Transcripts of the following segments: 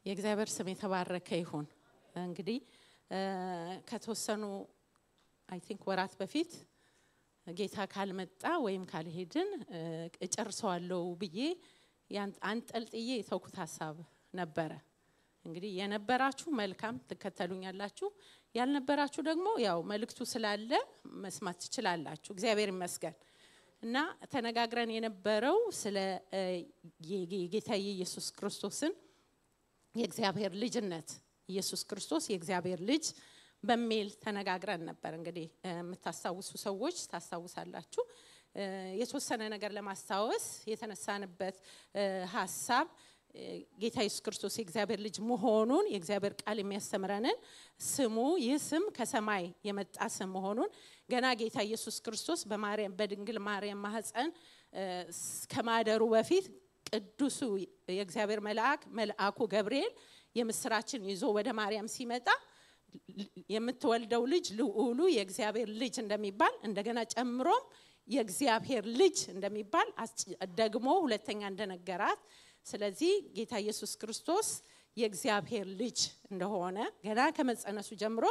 የእግዚአብሔር ስም የተባረከ ይሁን። እንግዲህ ከተወሰኑ አይ ቲንክ ወራት በፊት ጌታ ካልመጣ ወይም ካልሄድን እጨርሰዋለሁ ብዬ አንጠልጥዬ የተውኩት ሐሳብ ነበረ። እንግዲህ የነበራችሁ መልካም ተከተሉኛላችሁ፣ ያልነበራችሁ ደግሞ ያው መልእክቱ ስላለ መስማት ትችላላችሁ። እግዚአብሔር ይመስገን። እና ተነጋግረን የነበረው ስለ ጌታ ኢየሱስ ክርስቶስን የእግዚአብሔር ልጅነት ኢየሱስ ክርስቶስ የእግዚአብሔር ልጅ በሚል ተነጋግረን ነበር። እንግዲህ የምታስታውሱ ሰዎች ታስታውሳላችሁ። የተወሰነ ነገር ለማስታወስ የተነሳንበት ሐሳብ ጌታ ኢየሱስ ክርስቶስ የእግዚአብሔር ልጅ መሆኑን የእግዚአብሔር ቃል የሚያስተምረንን ስሙ ይህ ስም ከሰማይ የመጣ ስም መሆኑን ገና ጌታ ኢየሱስ ክርስቶስ በድንግል ማርያም ማህፀን ከማደሩ በፊት ቅዱሱ የእግዚአብሔር መልአኩ ገብርኤል የምስራችን ይዞ ወደ ማርያም ሲመጣ የምትወልደው ልጅ ልዑሉ የእግዚአብሔር ልጅ እንደሚባል እንደገና ጨምሮም የእግዚአብሔር ልጅ እንደሚባል ደግሞ ሁለተኛ እንደነገራት። ስለዚህ ጌታ ኢየሱስ ክርስቶስ የእግዚአብሔር ልጅ እንደሆነ ገና ከመጸነሱ ጀምሮ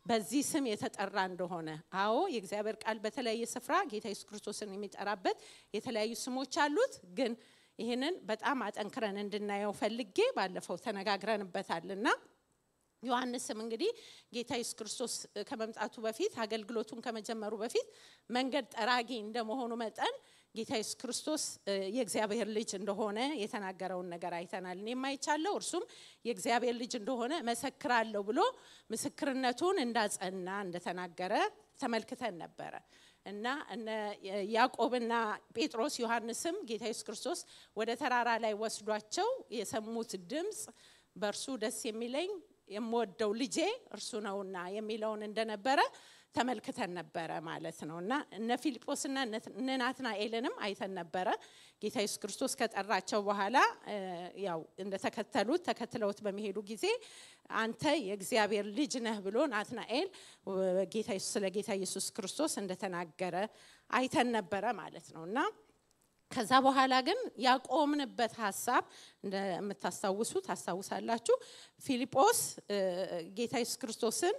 በዚህ ስም የተጠራ እንደሆነ። አዎ የእግዚአብሔር ቃል በተለያየ ስፍራ ጌታ ኢየሱስ ክርስቶስን የሚጠራበት የተለያዩ ስሞች አሉት። ግን ይሄንን በጣም አጠንክረን እንድናየው ፈልጌ ባለፈው ተነጋግረንበታልና ዮሐንስም እንግዲህ ጌታ ኢየሱስ ክርስቶስ ከመምጣቱ በፊት አገልግሎቱን ከመጀመሩ በፊት መንገድ ጠራጊ እንደመሆኑ መጠን ጌታ ኢየሱስ ክርስቶስ የእግዚአብሔር ልጅ እንደሆነ የተናገረውን ነገር አይተናል። እኔም አይቻለሁ፣ እርሱም የእግዚአብሔር ልጅ እንደሆነ መሰክራለሁ ብሎ ምስክርነቱን እንዳጸና እንደተናገረ ተመልክተን ነበረ። እና ያዕቆብና ጴጥሮስ ዮሐንስም ጌታ ኢየሱስ ክርስቶስ ወደ ተራራ ላይ ወስዷቸው የሰሙት ድምጽ በእርሱ ደስ የሚለኝ የምወደው ልጄ እርሱ ነውና የሚለውን እንደነበረ ተመልክተን ነበረ ማለት ነውና እነ ፊልጶስና እነ ናትናኤልንም አይተን ነበረ። ጌታ ኢየሱስ ክርስቶስ ከጠራቸው በኋላ ያው ተከትለውት በሚሄዱ ጊዜ አንተ የእግዚአብሔር ልጅ ነህ ብሎ ናትናኤል ስለ ጌታ ኢየሱስ ክርስቶስ እንደተናገረ አይተን ነበረ ማለት ነውና ከዛ በኋላ ግን ያቆምንበት ሐሳብ ታስታውሳላችሁ። ፊልጶስ ጌታ ኢየሱስ ክርስቶስን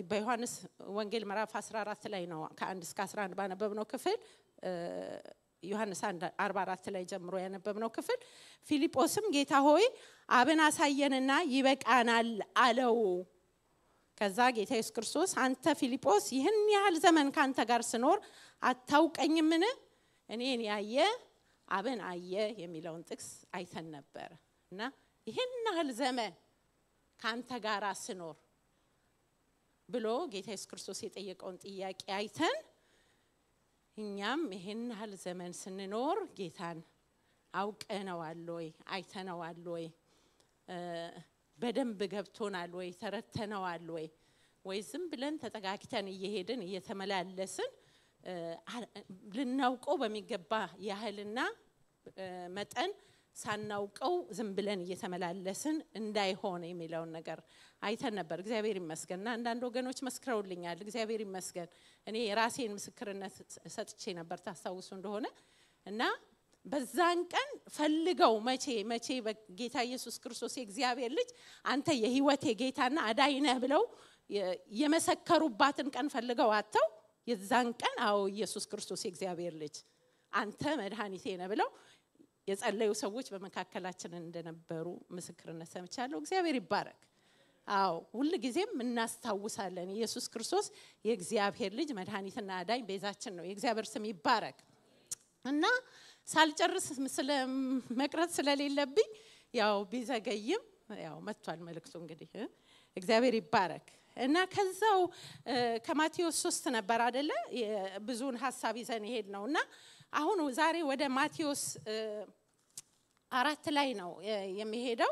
በዮሐንስ ወንጌል ምዕራፍ 14 ላይ ነው ከ1 እስከ 11 ባነበብነው ክፍል ዮሐንስ 1:44 ላይ ጀምሮ ያነበብነው ክፍል ፊልጶስም ጌታ ሆይ አብን አሳየንና ይበቃናል አለው። ከዛ ጌታ ኢየሱስ ክርስቶስ አንተ ፊልጶስ ይህን ያህል ዘመን ካንተ ጋር ስኖር አታውቀኝምን? እኔን ያየ አብን አየ የሚለውን ጥቅስ አይተን ነበር። እና ይሄን ያህል ዘመን ካንተ ጋር ስኖር ብሎ ጌታ ኢየሱስ ክርስቶስ የጠየቀውን ጥያቄ አይተን እኛም ይሄን ያህል ዘመን ስንኖር ጌታን አውቀነዋል ወይ አይተነዋል ወይ በደንብ ገብቶናል ወይ ተረተነዋል ወይ ዝም ብለን ተጠጋግተን እየሄድን እየተመላለስን ልናውቀው በሚገባ ያህልና መጠን ሳናውቀው ዝም ብለን እየተመላለስን እንዳይሆን የሚለውን ነገር አይተን ነበር። እግዚአብሔር ይመስገንና አንዳንድ ወገኖች መስክረውልኛል። እግዚአብሔር ይመስገን። እኔ የራሴን ምስክርነት ሰጥቼ ነበር ታስታውሱ እንደሆነ እና በዛን ቀን ፈልገው መቼ በጌታ ኢየሱስ ክርስቶስ የእግዚአብሔር ልጅ አንተ የህይወቴ ጌታና አዳኝ ነህ ብለው የመሰከሩባትን ቀን ፈልገው አጥተው የዛን ቀን አዎ ኢየሱስ ክርስቶስ የእግዚአብሔር ልጅ አንተ መድኃኒቴ ነህ ብለው የጸለዩ ሰዎች በመካከላችን እንደነበሩ ምስክርነት ሰምቻለሁ። እግዚአብሔር ይባረክ። አዎ ሁሉ ጊዜም እናስታውሳለን ኢየሱስ ክርስቶስ የእግዚአብሔር ልጅ መድኃኒትና አዳኝ ቤዛችን ነው። የእግዚአብሔር ስም ይባረክ። እና ሳልጨርስ መቅረት ስለሌለብኝ ያው ቢዘገይም ያው መጥቷል መልእክቱ እንግዲህ እግዚአብሔር ይባረክ። እና ከዛው ከማቴዎስ 3 ነበር አይደለ ብዙን ሐሳብ ይዘን ይሄድ ነውና አሁን ዛሬ ወደ ማቴዎስ 4 ላይ ነው የሚሄደው።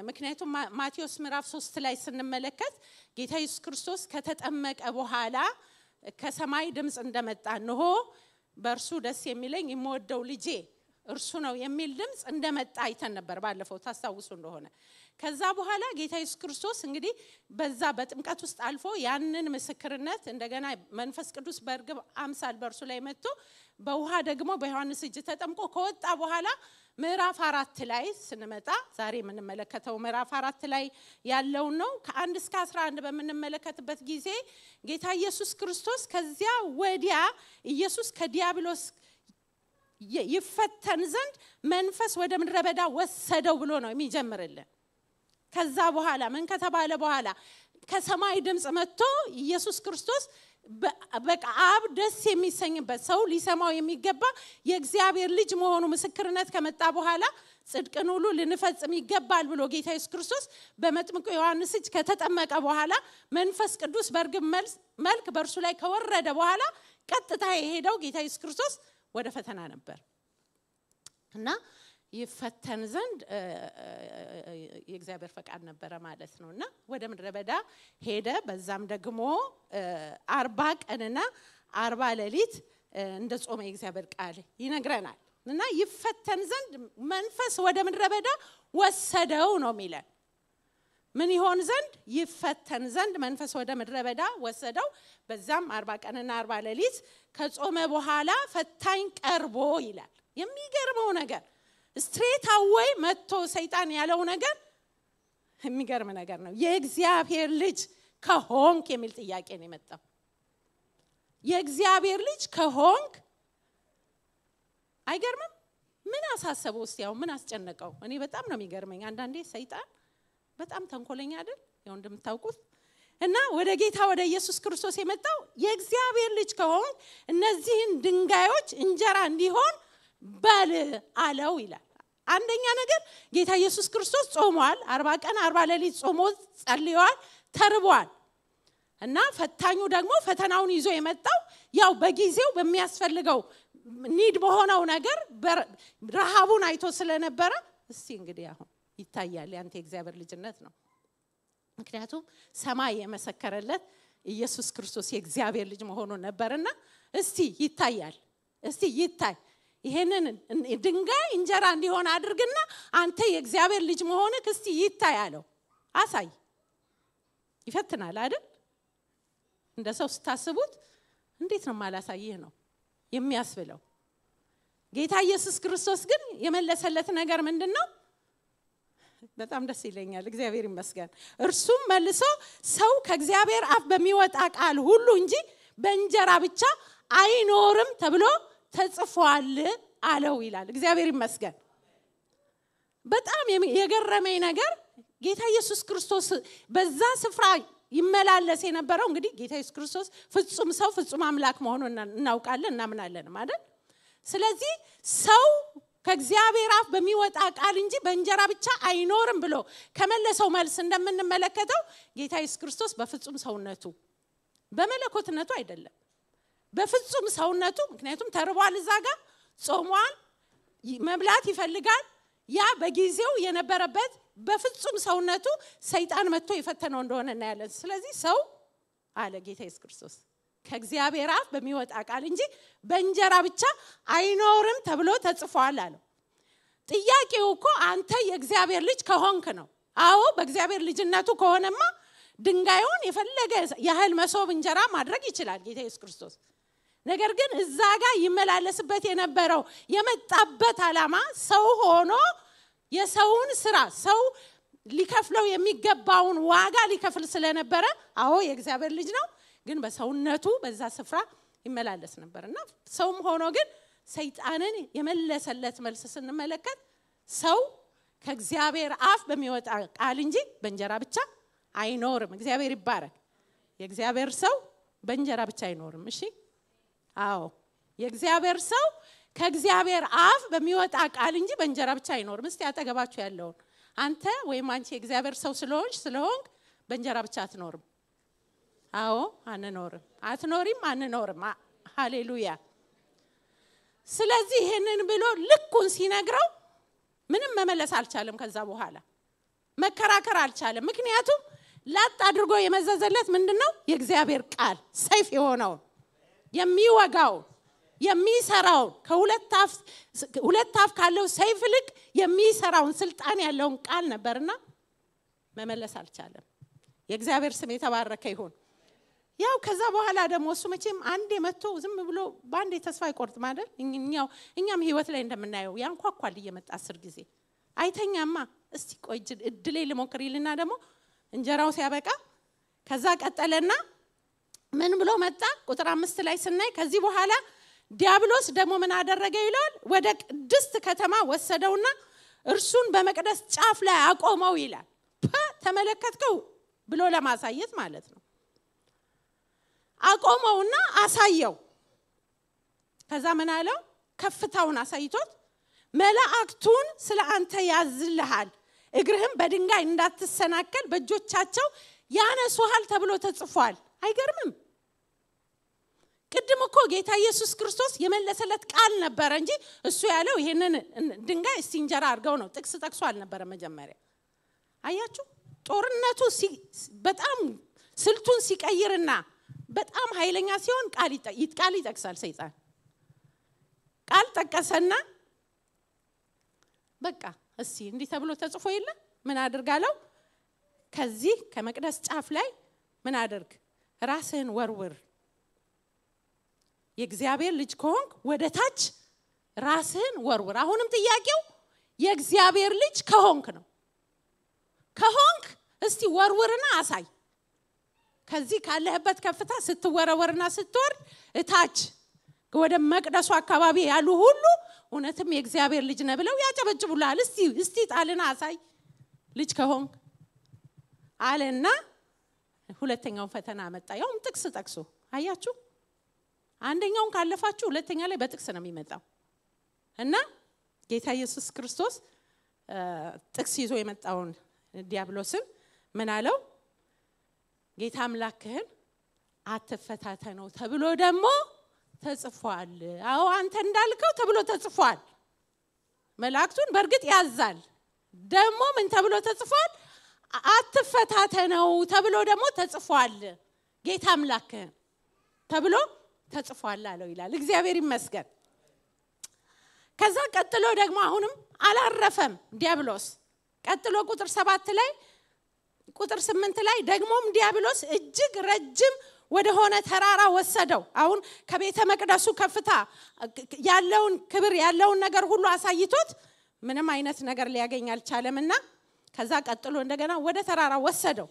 ምክንያቱም ማቴዎስ ምዕራፍ 3 ላይ ስንመለከት ጌታ ኢየሱስ ክርስቶስ ከተጠመቀ በኋላ ከሰማይ ድምጽ እንደመጣ ነው በእርሱ ደስ የሚለኝ የምወደው ልጄ እርሱ ነው የሚል ድምጽ እንደመጣ አይተን ነበር ባለፈው ታስታውሱ እንደሆነ። ከዛ በኋላ ጌታ ኢየሱስ ክርስቶስ እንግዲህ በዛ በጥምቀት ውስጥ አልፎ ያንን ምስክርነት እንደገና መንፈስ ቅዱስ በርግብ አምሳል በእርሱ ላይ መጥቶ በውሃ ደግሞ በዮሐንስ እጅ ተጠምቆ ከወጣ በኋላ ምዕራፍ 4 ላይ ስንመጣ ዛሬ የምንመለከተው ምዕራፍ 4 ላይ ያለው ነው። ከ1 እስከ 11 በምንመለከትበት ጊዜ ጌታ ኢየሱስ ክርስቶስ ከዚያ ወዲያ ኢየሱስ ከዲያብሎስ ይፈተን ዘንድ መንፈስ ወደ ምድረ በዳ ወሰደው ብሎ ነው የሚጀምርልን። ከዛ በኋላ ምን ከተባለ በኋላ ከሰማይ ድምጽ መጥቶ ኢየሱስ ክርስቶስ በቃ አብ ደስ የሚሰኝበት ሰው ሊሰማው የሚገባ የእግዚአብሔር ልጅ መሆኑ ምስክርነት ከመጣ በኋላ ጽድቅን ሁሉ ልንፈጽም ይገባል ብሎ ጌታ ኢየሱስ ክርስቶስ በመጥምቁ ዮሐንስ እጅ ከተጠመቀ በኋላ መንፈስ ቅዱስ በርግብ መልክ በእርሱ ላይ ከወረደ በኋላ ቀጥታ የሄደው ጌታ ኢየሱስ ክርስቶስ ወደ ፈተና ነበር እና ይፈተን ዘንድ የእግዚአብሔር ፈቃድ ነበር ማለት ነውና ወደ ምድረ በዳ ሄደ። በዛም ደግሞ 40 ቀንና 40 ሌሊት እንደ ጾመ የእግዚአብሔር ቃል ይነግረናል። እና ይፈተን ዘንድ መንፈስ ወደ ምድረ በዳ ወሰደው ነው የሚለው። ምን ይሆን ዘንድ? ይፈተን ዘንድ መንፈስ ወደ ምድረ በዳ ወሰደው። በዛም 40 ቀንና 40 ሌሊት ከጾመ በኋላ ፈታኝ ቀርቦ ይላል። የሚገርመው ነገር ስትሬት አዌይ መጥቶ ሰይጣን ያለው ነገር የሚገርም ነገር ነው። የእግዚአብሔር ልጅ ከሆንክ የሚል ጥያቄ ነው የመጣው። የእግዚአብሔር ልጅ ከሆንክ አይገርምም? ምን አሳሰበው? እስቲ ያው ምን አስጨነቀው? እኔ በጣም ነው የሚገርመኝ። አንዳንዴ ሰይጣን በጣም ተንኮለኛ አይደል? ያው እንደምታውቁት እና ወደ ጌታ ወደ ኢየሱስ ክርስቶስ የመጣው የእግዚአብሔር ልጅ ከሆንክ እነዚህን ድንጋዮች እንጀራ እንዲሆን በል አለው ይላል። አንደኛ ነገር ጌታ ኢየሱስ ክርስቶስ ጾሟል። 40 ቀን 40 ሌሊት ጾሞ ጸልዮአል፣ ተርቧል። እና ፈታኙ ደግሞ ፈተናውን ይዞ የመጣው ያው በጊዜው በሚያስፈልገው ኒድ በሆነው ነገር ረሃቡን አይቶ ስለነበረ እስቲ እንግዲህ አሁን ይታያል ያንተ የእግዚአብሔር ልጅነት ነው። ምክንያቱም ሰማይ የመሰከረለት ኢየሱስ ክርስቶስ የእግዚአብሔር ልጅ መሆኑን ነበርና እስቲ ይታያል፣ እስቲ ይታይ ይሄንን ድንጋይ እንጀራ እንዲሆን አድርግና አንተ የእግዚአብሔር ልጅ መሆንክ እስቲ ይታይ አለው። አሳይ። ይፈትናል አይደል? እንደ ሰው ስታስቡት እንዴት ነው ማላሳይህ ነው የሚያስብለው። ጌታ ኢየሱስ ክርስቶስ ግን የመለሰለት ነገር ምንድነው? በጣም ደስ ይለኛል። እግዚአብሔር ይመስገን። እርሱም መልሶ ሰው ከእግዚአብሔር አፍ በሚወጣ ቃል ሁሉ እንጂ በእንጀራ ብቻ አይኖርም ተብሎ ተጽፏል አለው ይላል። እግዚአብሔር ይመስገን። በጣም የገረመኝ ነገር ጌታ ኢየሱስ ክርስቶስ በዛ ስፍራ ይመላለስ የነበረው እንግዲህ ጌታ ኢየሱስ ክርስቶስ ፍጹም ሰው ፍጹም አምላክ መሆኑን እናውቃለን እናምናለን ማለት። ስለዚህ ሰው ከእግዚአብሔር አፍ በሚወጣ ቃል እንጂ በእንጀራ ብቻ አይኖርም ብሎ ከመለሰው መልስ እንደምንመለከተው ጌታ ኢየሱስ ክርስቶስ በፍጹም ሰውነቱ በመለኮትነቱ አይደለም፣ በፍጹም ሰውነቱ ምክንያቱም ተርቧል፣ እዛ ጋር ጾሟል፣ መብላት ይፈልጋል። ያ በጊዜው የነበረበት በፍጹም ሰውነቱ ሰይጣን መጥቶ የፈተነው እንደሆነ እናያለን። ስለዚህ ሰው አለ ጌታ ኢየሱስ ክርስቶስ ከእግዚአብሔር አፍ በሚወጣ ቃል እንጂ በእንጀራ ብቻ አይኖርም ተብሎ ተጽፏል አለው። ጥያቄው እኮ አንተ የእግዚአብሔር ልጅ ከሆንክ ነው። አዎ በእግዚአብሔር ልጅነቱ ከሆነማ ድንጋዩን የፈለገ ያህል መሶብ እንጀራ ማድረግ ይችላል ጌታ ኢየሱስ ክርስቶስ። ነገር ግን እዛ ጋር ይመላለስበት የነበረው የመጣበት ዓላማ ሰው ሆኖ የሰውን ስራ ሰው ሊከፍለው የሚገባውን ዋጋ ሊከፍል ስለነበረ አዎ የእግዚአብሔር ልጅ ነው፣ ግን በሰውነቱ በዛ ስፍራ ይመላለስ ነበርና ሰውም ሆኖ ግን ሰይጣንን የመለሰለት መልስ ስንመለከት ሰው ከእግዚአብሔር አፍ በሚወጣ ቃል እንጂ በእንጀራ ብቻ አይኖርም። እግዚአብሔር ይባረክ። የእግዚአብሔር ሰው በእንጀራ ብቻ አይኖርም። እሺ አዎ የእግዚአብሔር ሰው ከእግዚአብሔር አፍ በሚወጣ ቃል እንጂ በእንጀራ ብቻ አይኖርም። እስቲ አጠገባችሁ ያለውን አንተ ወይም አንቺ የእግዚአብሔር ሰው ስለሆንክ በእንጀራ ብቻ አትኖርም። አዎ አንኖርም፣ አትኖሪም፣ አንኖርም። ሃሌሉያ። ስለዚህ ይሄንን ብሎ ልኩን ሲነግረው ምንም መመለስ አልቻለም። ከዛ በኋላ መከራከር አልቻለም። ምክንያቱም ላጥ አድርጎ የመዘዘለት ምንድነው? የእግዚአብሔር ቃል ሰይፍ የሆነው የሚወጋው የሚሰራው ከሁለት አፍ ካለው ሰይፍ ልክ የሚሰራውን ስልጣን ያለውን ቃል ነበርና መመለስ አልቻለም። የእግዚአብሔር ስም የተባረከ ይሁን። ያው ከዛ በኋላ ደግሞ እሱ መቼም አንዴ መጥቶ ዝም ብሎ ባንዴ ተስፋ አይቆርጥም አይደል? እኛም ህይወት ላይ እንደምናየው ያንኳኳል እየመጣ 10 ጊዜ አይተኛማ። እስቲ ቆይ እድሌ ልሞክር ይልና ደግሞ እንጀራው ሲያበቃ ከዛ ቀጠለና ምን ብሎ መጣ? ቁጥር 5 ላይ ስናይ ከዚህ በኋላ ዲያብሎስ ደግሞ ምን አደረገ ይላል? ወደ ቅድስት ከተማ ወሰደውና እርሱን በመቅደስ ጫፍ ላይ አቆመው ይላል። ተመለከትከው ብሎ ለማሳየት ማለት ነው። አቆመውና አሳየው። ከዛ ምን አለው? ከፍታውን አሳይቶት መላእክቱን ስለ አንተ ያዝልሃል፣ እግርህም በድንጋይ እንዳትሰናከል በእጆቻቸው ያነሱሃል ተብሎ ተጽፏል። አይገርምም? ቅድም እኮ ጌታ ኢየሱስ ክርስቶስ የመለሰለት ቃል ነበር እንጂ እሱ ያለው ይሄንን ድንጋይ እስቲ እንጀራ አድርገው ነው። ጥቅስ ጠቅሶ አልነበረ መጀመሪያ። አያችሁ? ጦርነቱ በጣም ስልቱን ሲቀይርና በጣም ኃይለኛ ሲሆን ቃል ይጠቅሳል ሰይጣን። ቃል ጠቀሰና በቃ እስቲ እንዲህ ተብሎ ተጽፎ የለ ምን አድርጋለው? ከዚህ ከመቅደስ ጫፍ ላይ ምን አድርግ? ራስህን ወርውር። የእግዚአብሔር ልጅ ከሆንክ ወደ ታች ራስህን ወርውር። አሁንም ጥያቄው የእግዚአብሔር ልጅ ከሆንክ ነው። ከሆንክ እስቲ ወርውርና አሳይ። ከዚህ ካለህበት ከፍታ ስትወረወርና ስትወርድ እታች ወደ መቅደሱ አካባቢ ያሉ ሁሉ እውነትም የእግዚአብሔር ልጅ ነህ ብለው ያጨበጭቡልሃል። እስቲ ጣልና አሳይ ልጅ ከሆንክ አለና ሁለተኛውን ፈተና መጣ። ያውም ጥቅስ ጠቅሶ አያችሁ? አንደኛውን ካለፋችሁ ሁለተኛ ላይ በጥቅስ ነው የሚመጣው። እና ጌታ ኢየሱስ ክርስቶስ ጥቅስ ይዞ የመጣውን ዲያብሎስን ምን አለው? ጌታ አምላክህን አትፈታተነው ተብሎ ደግሞ ተጽፏል። አዎ አንተ እንዳልከው ተብሎ ተጽፏል። መላእክቱን በርግጥ ያዛል። ደግሞ ምን ተብሎ ተጽፏል? አትፈታተነው ተብሎ ደግሞ ተጽፏል። ጌታ አምላክህን ተብሎ ተጽፏል አለው ይላል። እግዚአብሔር ይመስገን። ከዛ ቀጥሎ ደግሞ አሁንም አላረፈም ዲያብሎስ። ቀጥሎ ቁጥር 7 ላይ ቁጥር 8 ላይ ደግሞም ዲያብሎስ እጅግ ረጅም ወደ ሆነ ተራራ ወሰደው። አሁን ከቤተ መቅደሱ ከፍታ ያለውን ክብር ያለውን ነገር ሁሉ አሳይቶት ምንም አይነት ነገር ሊያገኝ አልቻለምና ከዛ ቀጥሎ እንደገና ወደ ተራራ ወሰደው።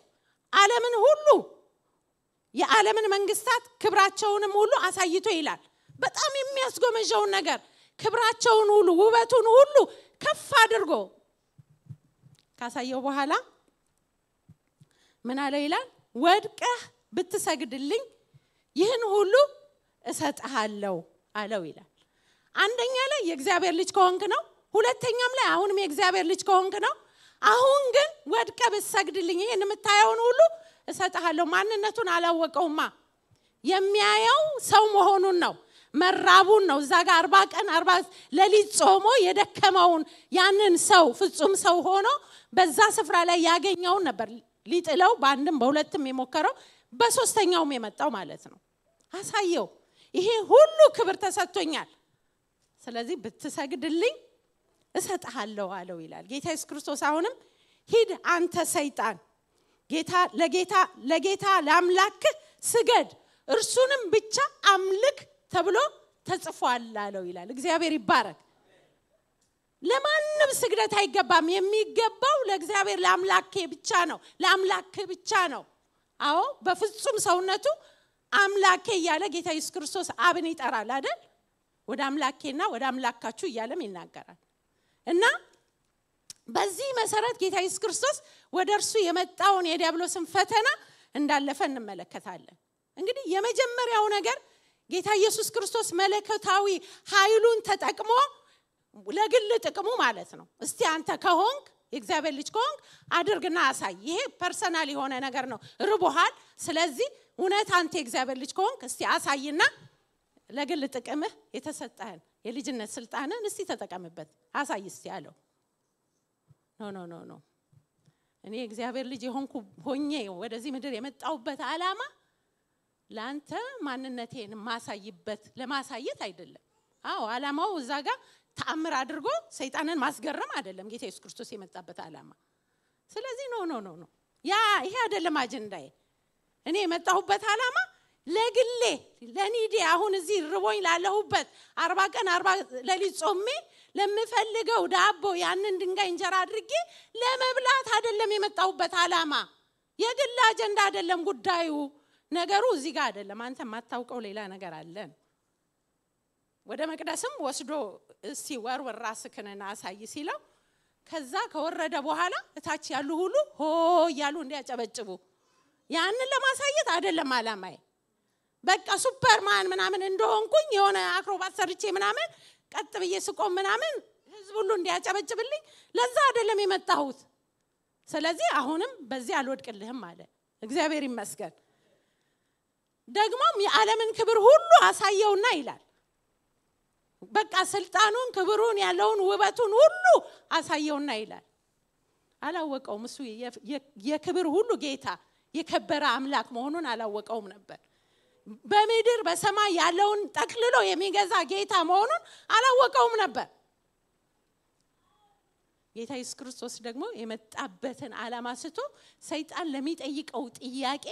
ዓለምን ሁሉ የዓለምን መንግስታት ክብራቸውንም ሁሉ አሳይቶ ይላል። በጣም የሚያስጎመጀውን ነገር ክብራቸውን ሁሉ ውበቱን ሁሉ ከፍ አድርጎ ካሳየው በኋላ ምን አለ ይላል? ወድቀህ ብትሰግድልኝ ይህን ሁሉ እሰጥሃለሁ አለው ይላል። አንደኛ ላይ የእግዚአብሔር ልጅ ከሆንክ ነው። ሁለተኛም ላይ አሁንም የእግዚአብሔር ልጅ ከሆንክ ነው። አሁን ግን ወድቀህ ብትሰግድልኝ ይህን የምታየውን ሁሉ እሰጥሃለሁ። ማንነቱን አላወቀውማ። የሚያየው ሰው መሆኑን ነው፣ መራቡን ነው። እዛ ጋር 40 ቀን 40 ሌሊት ጾሞ የደከመውን ያንን ሰው ፍጹም ሰው ሆኖ በዛ ስፍራ ላይ ያገኘውን ነበር ሊጥለው በአንድም በሁለትም የሞከረው በሶስተኛውም የመጣው ማለት ነው። አሳየው ይሄ ሁሉ ክብር ተሰጥቶኛል፣ ስለዚህ ብትሰግድልኝ እሰጥሃለሁ አለው ይላል ጌታ ኢየሱስ ክርስቶስ። አሁንም ሂድ አንተ ሰይጣን ለጌታ ለአምላክ ስገድ እርሱንም ብቻ አምልክ ተብሎ ተጽፏል አለው ይላል። እግዚአብሔር ይባረክ። ለማንም ስግደት አይገባም። የሚገባው ለእግዚአብሔር ለአምላኬ ብቻ ነው፣ ለአምላክ ብቻ ነው። አዎ በፍጹም ሰውነቱ አምላኬ እያለ ጌታ ኢየሱስ ክርስቶስ አብን ይጠራል አይደል? ወደ አምላኬና ወደ አምላካችሁ እያለም ይናገራል። እና በዚህ መሰረት ጌታ ኢየሱስ ክርስቶስ ወደርሱ የመጣውን የዲያብሎስን ፈተና እንዳለፈ እንመለከታለን። እንግዲህ የመጀመሪያው ነገር ጌታ ኢየሱስ ክርስቶስ መለኮታዊ ኃይሉን ተጠቅሞ ለግል ጥቅሙ ማለት ነው። እስቲ አንተ ከሆንክ የእግዚአብሔር ልጅ ከሆንክ አድርግና አሳይ። ይሄ ፐርሰናል የሆነ ነገር ነው። ርቦሃል፣ ስለዚህ እውነት አንተ የእግዚአብሔር ልጅ ከሆንክ እስቲ አሳይና ለግል ጥቅምህ የተሰጠህን የልጅነት ስልጣንን እስቲ ተጠቀምበት አሳይ እስቲ አለው። ኖ እኔ እግዚአብሔር ልጅ የሆንኩ ሆኜ ወደዚህ ምድር የመጣውበት ዓላማ ላንተ ማንነቴን ማሳይበት ለማሳየት አይደለም። አዎ ዓላማው እዛ ጋር ተአምር አድርጎ ሰይጣንን ማስገረም አይደለም ጌታ ኢየሱስ ክርስቶስ የመጣበት ዓላማ። ስለዚህ ኖ ይሄ አይደለም አጀንዳዬ። እኔ የመጣሁበት ዓላማ ለግሌ ለኒዲ አሁን እዚህ ርቦኝ ላለሁበት 40 ቀን 40 ሌሊት ጾሜ ለምፈልገው ዳቦ ያንን ድንጋይ እንጀራ አድርጌ ለመብላት አይደለም የመጣሁበት ዓላማ። የግል አጀንዳ አይደለም ጉዳዩ። ነገሩ እዚህ ጋር አይደለም። አንተ ማታውቀው ሌላ ነገር አለ። ወደ መቅደስም ወስዶ እስቲ ወርወር ራስክንና አሳይ ሲለው ከዛ ከወረደ በኋላ እታች ያሉ ሁሉ ሆ ያሉ እንዲያጨበጭቡ ያንን ለማሳየት አይደለም ዓላማዬ። በቃ ሱፐርማን ምናምን እንደሆንኩኝ የሆነ አክሮባት ሰርቼ ምናምን ቀጥ ብዬ ስቆም ምናምን ህዝብ ሁሉ እንዲያጨበጭብልኝ ለዛ አይደለም የመጣሁት። ስለዚህ አሁንም በዚህ አልወድቅልህም አለ። እግዚአብሔር ይመስገን። ደግሞም የዓለምን ክብር ሁሉ አሳየውና ይላል። በቃ ስልጣኑን ክብሩን ያለውን ውበቱን ሁሉ አሳየውና ይላል። አላወቀውም። እሱ የክብር ሁሉ ጌታ የከበረ አምላክ መሆኑን አላወቀውም ነበር። በምድር በሰማይ ያለውን ጠቅልሎ የሚገዛ ጌታ መሆኑን አላወቀውም ነበር። ጌታ ኢየሱስ ክርስቶስ ደግሞ የመጣበትን ዓላማ ስቶ ሰይጣን ለሚጠይቀው ጥያቄ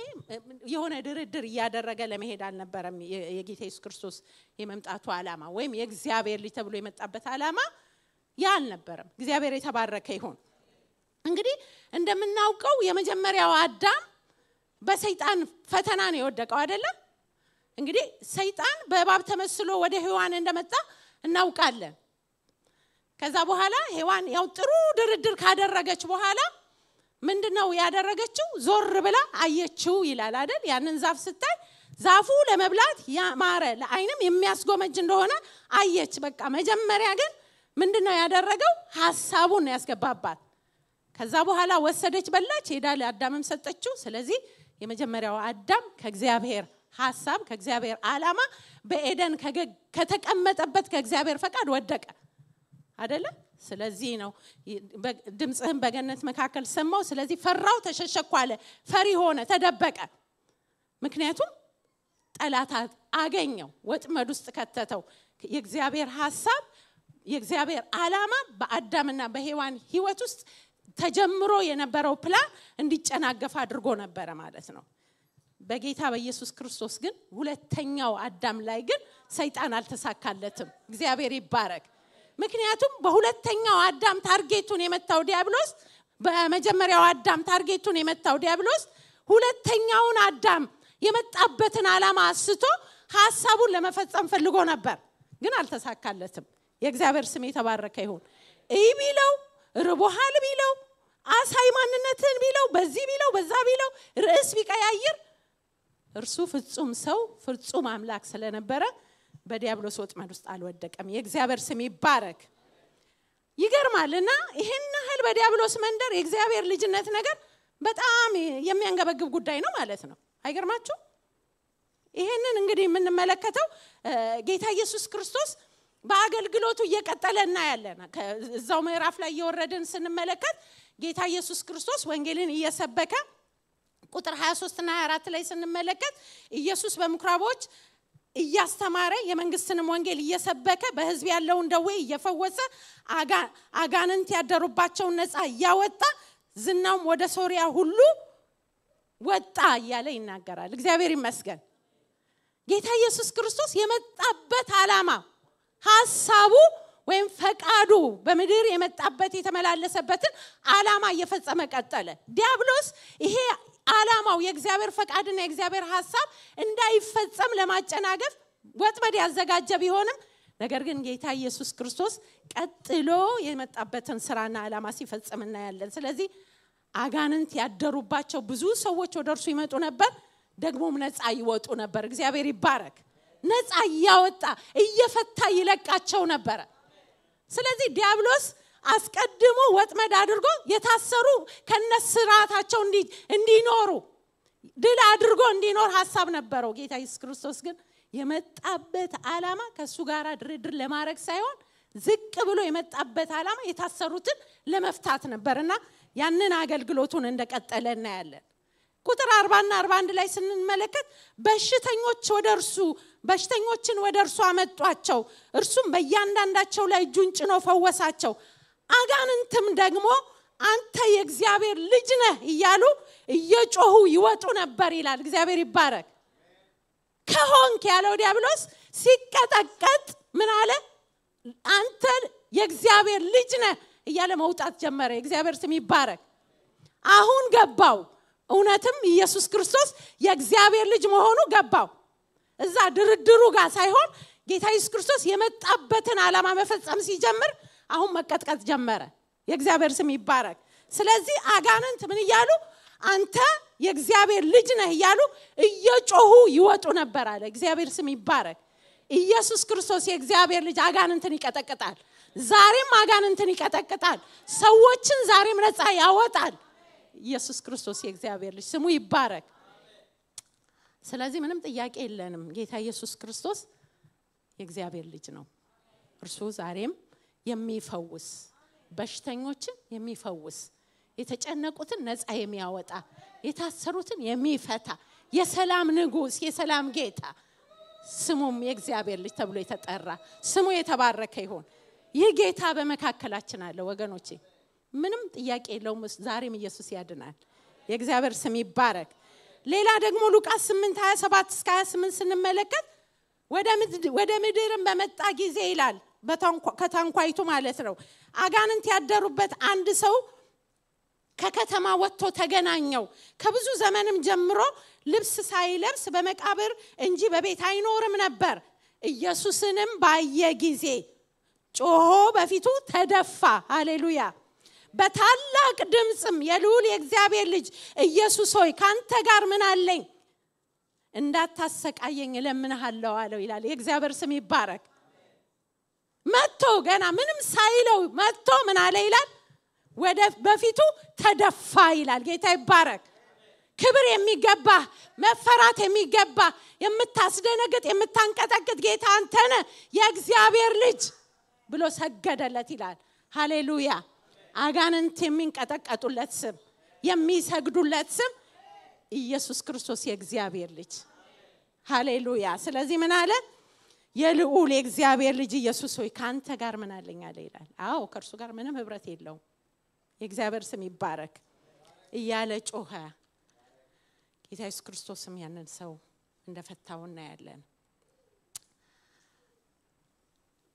የሆነ ድርድር ያደረገ ለመሄድ አልነበረም። የጌታ ኢየሱስ ክርስቶስ የመምጣቱ ዓላማ ወይም የእግዚአብሔር ልጅ ተብሎ የመጣበት ዓላማ ያ አልነበረም። እግዚአብሔር የተባረከ ይሁን። እንግዲህ እንደምናውቀው የመጀመሪያው አዳም በሰይጣን ፈተና ነው የወደቀው አይደለ? እንግዲህ ሰይጣን በእባብ ተመስሎ ወደ ሔዋን እንደመጣ እናውቃለን። ከዛ በኋላ ሔዋን ያው ጥሩ ድርድር ካደረገች በኋላ ምንድነው ያደረገችው? ዞር ብላ አየችው ይላል አይደል? ያንን ዛፍ ስታይ ዛፉ ለመብላት ያማረ ለዓይንም የሚያስጎመጅ እንደሆነ አየች። በቃ መጀመሪያ ግን ምንድነው ያደረገው? ሐሳቡን ያስገባባት። ከዛ በኋላ ወሰደች፣ በላች፣ ሄዳ ለአዳምም ሰጠችው። ስለዚህ የመጀመሪያው አዳም ከእግዚአብሔር ሐሳብ ከእግዚአብሔር ዓላማ በኤደን ከተቀመጠበት ከእግዚአብሔር ፈቃድ ወደቀ አይደለ? ስለዚህ ነው ድምጽህን በገነት መካከል ሰማው፣ ስለዚህ ፈራው፣ ተሸሸኩ አለ። ፈሪ ሆነ፣ ተደበቀ። ምክንያቱም ጠላት አገኘው፣ ወጥመድ ውስጥ ከተተው። የእግዚአብሔር ሐሳብ የእግዚአብሔር ዓላማ በአዳምና በሔዋን ሕይወት ውስጥ ተጀምሮ የነበረው ፕላን እንዲጨናገፍ አድርጎ ነበር ማለት ነው። በጌታ በኢየሱስ ክርስቶስ ግን ሁለተኛው አዳም ላይ ግን ሰይጣን አልተሳካለትም። እግዚአብሔር ይባረክ። ምክንያቱም በሁለተኛው አዳም ታርጌቱን የመታው ዲያብሎስ በመጀመሪያው አዳም ታርጌቱን የመታው ዲያብሎስ ሁለተኛውን አዳም የመጣበትን ዓላማ አስቶ ሐሳቡን ለመፈጸም ፈልጎ ነበር፣ ግን አልተሳካለትም። የእግዚአብሔር ስም የተባረከ ይሁን። ቢለው ርቦሃል ቢለው አሳይ ማንነትን ቢለው በዚህ ቢለው በዛ ቢለው ርዕስ ቢቀያይር እርሱ ፍጹም ሰው ፍጹም አምላክ ስለነበረ በዲያብሎስ ወጥመድ ውስጥ አልወደቀም። የእግዚአብሔር ስም ይባረክ። ይገርማልና ይሄን ያህል በዲያብሎስ መንደር የእግዚአብሔር ልጅነት ነገር በጣም የሚያንገበግብ ጉዳይ ነው ማለት ነው። አይገርማችሁ? ይሄንን እንግዲህ የምንመለከተው ጌታ ኢየሱስ ክርስቶስ በአገልግሎቱ እየቀጠለ እናያለን። ከዛው ምዕራፍ ላይ እየወረድን ስንመለከት ጌታ ኢየሱስ ክርስቶስ ወንጌልን እየሰበከ ቁጥር 23 እና 24 ላይ ስንመለከት ኢየሱስ በምኩራቦች እያስተማረ የመንግስትንም ወንጌል እየሰበከ በሕዝብ ያለውን ደዌ እየፈወሰ አጋንንት ያደሩባቸውን ነፃ እያወጣ ዝናውም ወደ ሶሪያ ሁሉ ወጣ እያለ ይናገራል። እግዚአብሔር ይመስገን። ጌታ ኢየሱስ ክርስቶስ የመጣበት ዓላማ ሐሳቡ ወይም ፈቃዱ በምድር የመጣበት የተመላለሰበትን ዓላማ እየፈጸመ ቀጠለ። ዲያብሎስ ይሄ ዓላማው የእግዚአብሔር ፈቃድና የእግዚአብሔር ሐሳብ እንዳይፈጸም ለማጨናገፍ ወጥመድ ያዘጋጀ ቢሆንም ነገር ግን ጌታ ኢየሱስ ክርስቶስ ቀጥሎ የመጣበትን ስራና ዓላማ ሲፈጽም እናያለን። ስለዚህ አጋንንት ያደሩባቸው ብዙ ሰዎች ወደርሱ ይመጡ ነበር፣ ደግሞም ነፃ ይወጡ ነበር። እግዚአብሔር ይባረክ። ነፃ ያወጣ እየፈታ ይለቃቸው ነበር። ስለዚህ ዲያብሎስ አስቀድሞ ወጥመድ አድርጎ የታሰሩ ከነስራታቸው እንዲኖሩ ድል አድርጎ እንዲኖር ሐሳብ ነበረው። ጌታ ኢየሱስ ክርስቶስ ግን የመጣበት ዓላማ ከሱ ጋር ድርድር ለማድረግ ሳይሆን ዝቅ ብሎ የመጣበት ዓላማ የታሰሩትን ለመፍታት ነበርና ያንን አገልግሎቱን እንደቀጠለ እናያለን። ቁጥር 40 እና 41 ላይ ስንመለከት በሽተኞችን ወደ እርሱ አመጧቸው፣ እርሱም በእያንዳንዳቸው ላይ እጁን ጭኖ ፈወሳቸው። አጋንንትም ደግሞ አንተ የእግዚአብሔር ልጅ ነህ እያሉ እየጮሁ ይወጡ ነበር ይላል። እግዚአብሔር ይባረክ። ከሆንክ ያለው ዲያብሎስ ሲቀጠቀጥ ምን አለ? አንተ የእግዚአብሔር ልጅ ነህ እያለ መውጣት ጀመረ። የእግዚአብሔር ስም ይባረክ። አሁን ገባው። እውነትም ኢየሱስ ክርስቶስ የእግዚአብሔር ልጅ መሆኑ ገባው። እዛ ድርድሩ ጋር ሳይሆን ጌታ ኢየሱስ ክርስቶስ የመጣበትን ዓላማ መፈጸም ሲጀምር አሁን መቀጥቀጥ ጀመረ። የእግዚአብሔር ስም ይባረክ። ስለዚህ አጋንንት ምን ይያሉ? አንተ የእግዚአብሔር ልጅ ነህ ይያሉ እየጮሁ ይወጡ ነበር አለ። እግዚአብሔር ስም ይባረክ። ኢየሱስ ክርስቶስ የእግዚአብሔር ልጅ አጋንንትን ይቀጠቅጣል። ዛሬም አጋንንትን ይቀጠቅጣል። ሰዎችን ዛሬም ነፃ ያወጣል። ኢየሱስ ክርስቶስ የእግዚአብሔር ልጅ ስሙ ይባረክ። ስለዚህ ምንም ጥያቄ የለንም። ጌታ ኢየሱስ ክርስቶስ የእግዚአብሔር ልጅ ነው። እርሱ ዛሬም የሚፈውስ፣ በሽተኞችን የሚፈውስ፣ የተጨነቁትን ነፃ የሚያወጣ፣ የታሰሩትን የሚፈታ የሰላም ንጉስ፣ የሰላም ጌታ፣ ስሙም የእግዚአብሔር ልጅ ተብሎ የተጠራ ስሙ የተባረከ ይሁን። ይህ ጌታ በመካከላችን አለ ወገኖቼ። ምንም ጥያቄ የለውም። ዛሬም ኢየሱስ ያድናል። የእግዚአብሔር ስም ይባረክ። ሌላ ደግሞ ሉቃስ 8:27 እስከ 28 ስንመለከት ወደ ምድርም በመጣ ጊዜ ይላል ከታንኳይቱ ማለት ነው አጋንንት ያደሩበት አንድ ሰው ከከተማ ወጥቶ ተገናኘው። ከብዙ ዘመንም ጀምሮ ልብስ ሳይለብስ በመቃብር እንጂ በቤት አይኖርም ነበር። ኢየሱስንም ባየ ጊዜ ጮሆ በፊቱ ተደፋ። ሃሌሉያ። በታላቅ ድምጽም የልዑል የእግዚአብሔር ልጅ ኢየሱስ ሆይ ካንተ ጋር ምን አለኝ? እንዳታሰቃየኝ እለምንሃለሁ አለው ይላል። የእግዚአብሔር ስም ይባረክ። መጥቶ ገና ምንም ሳይለው መጥቶ ምን አለ ይላል? በፊቱ ተደፋ ይላል። ጌታ ይባረክ። ክብር የሚገባ መፈራት የሚገባ የምታስደነግጥ የምታንቀጠቅጥ ጌታ አንተ ነህ የእግዚአብሔር ልጅ ብሎ ሰገደለት ይላል። ሃሌሉያ። አጋንንት የሚንቀጠቀጡለት ስም፣ የሚሰግዱለት ስም ኢየሱስ ክርስቶስ የእግዚአብሔር ልጅ። ሃሌሉያ። ስለዚህ ምን አለ? የልዑል የእግዚአብሔር ልጅ ኢየሱስ ሆይ ካንተ ጋር ምን አለኝ አለ ይላል። አዎ ከእርሱ ጋር ምንም ህብረት የለውም። የእግዚአብሔር ስም ይባረክ እያለ ጮኸ። ጌታ ኢየሱስ ክርስቶስም ያንን ሰው እንደፈታው እናያለን።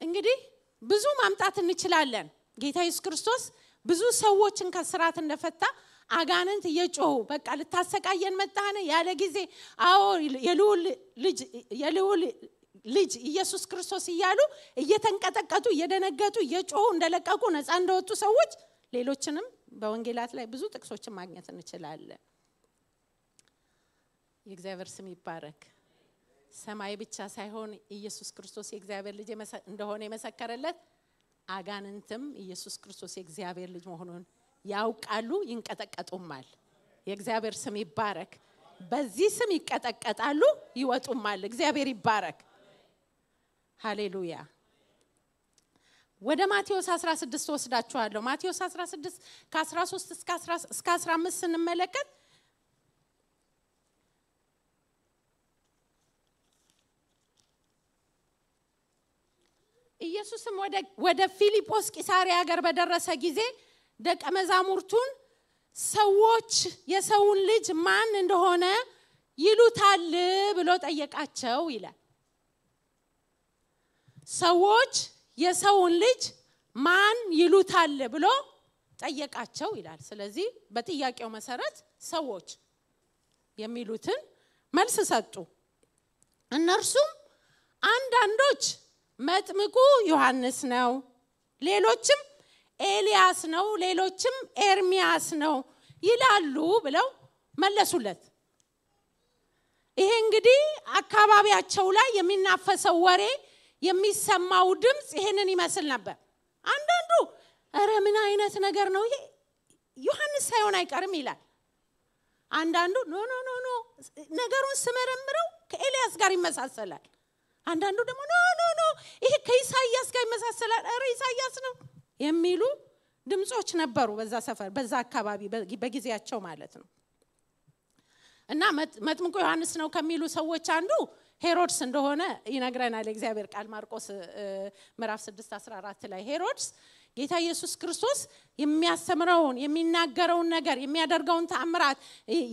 እንግዲህ ብዙ ማምጣት እንችላለን። ጌታ ኢየሱስ ክርስቶስ ብዙ ሰዎችን ከስራት እንደፈታ አጋንንት እየጮሁ በቃ ልታሰቃየን መጣነ ያለ ጊዜ አዎ የልዑል ልጅ ኢየሱስ ክርስቶስ እያሉ እየተንቀጠቀጡ እየደነገጡ እየጮሁ እንደለቀቁ ነፃ እንደወጡ ሰዎች ሌሎችንም በወንጌላት ላይ ብዙ ጥቅሶችን ማግኘት እንችላለን። የእግዚአብሔር ስም ይባረክ። ሰማይ ብቻ ሳይሆን ኢየሱስ ክርስቶስ የእግዚአብሔር ልጅ እንደሆነ የመሰከረለት አጋንንትም ኢየሱስ ክርስቶስ የእግዚአብሔር ልጅ መሆኑን ያውቃሉ፣ ይንቀጠቀጡማል። የእግዚአብሔር ስም ይባረክ። በዚህ ስም ይቀጠቀጣሉ፣ ይወጡማል። እግዚአብሔር ይባረክ። ሃሌሉያ። ወደ ማቴዎስ 16 ወስዳችኋለሁ። ማቴዎስ 16 ከ13 እስከ 15 ስንመለከት ኢየሱስም ወደ ፊልጶስ ቂሳሪያ ሀገር በደረሰ ጊዜ ደቀ መዛሙርቱን ሰዎች የሰውን ልጅ ማን እንደሆነ ይሉታል ብሎ ጠየቃቸው ይላል። ሰዎች የሰውን ልጅ ማን ይሉታል ብሎ ጠየቃቸው ይላል። ስለዚህ በጥያቄው መሰረት ሰዎች የሚሉትን መልስ ሰጡ። እነርሱም አንዳንዶች መጥምቁ ዮሐንስ ነው፣ ሌሎችም ኤልያስ ነው፣ ሌሎችም ኤርሚያስ ነው ይላሉ ብለው መለሱለት። ይሄ እንግዲህ አካባቢያቸው ላይ የሚናፈሰው ወሬ የሚሰማው ድምጽ ይሄንን ይመስል ነበር። አንዳንዱ አረ ምን አይነት ነገር ነው ይሄ ዮሐንስ ሳይሆን አይቀርም ይላል። አንዳንዱ ኖ ነገሩን ስመረምረው ከኤልያስ ጋር ይመሳሰላል። አንዳንዱ ደግሞ ኖ ይሄ ከኢሳይያስ ጋር ይመሳሰላል፣ አረ ኢሳይያስ ነው የሚሉ ድምጾች ነበሩ በዛ ሰፈር በዛ አካባቢ በጊዜያቸው ማለት ነው። እና መጥምቁ ዮሐንስ ነው ከሚሉ ሰዎች አንዱ ሄሮድስ እንደሆነ ይነግረናል እግዚአብሔር ቃል ማርቆስ ምዕራፍ 6:14 ላይ ሄሮድስ ጌታ ኢየሱስ ክርስቶስ የሚያስተምረውን የሚናገረውን ነገር የሚያደርገውን ተአምራት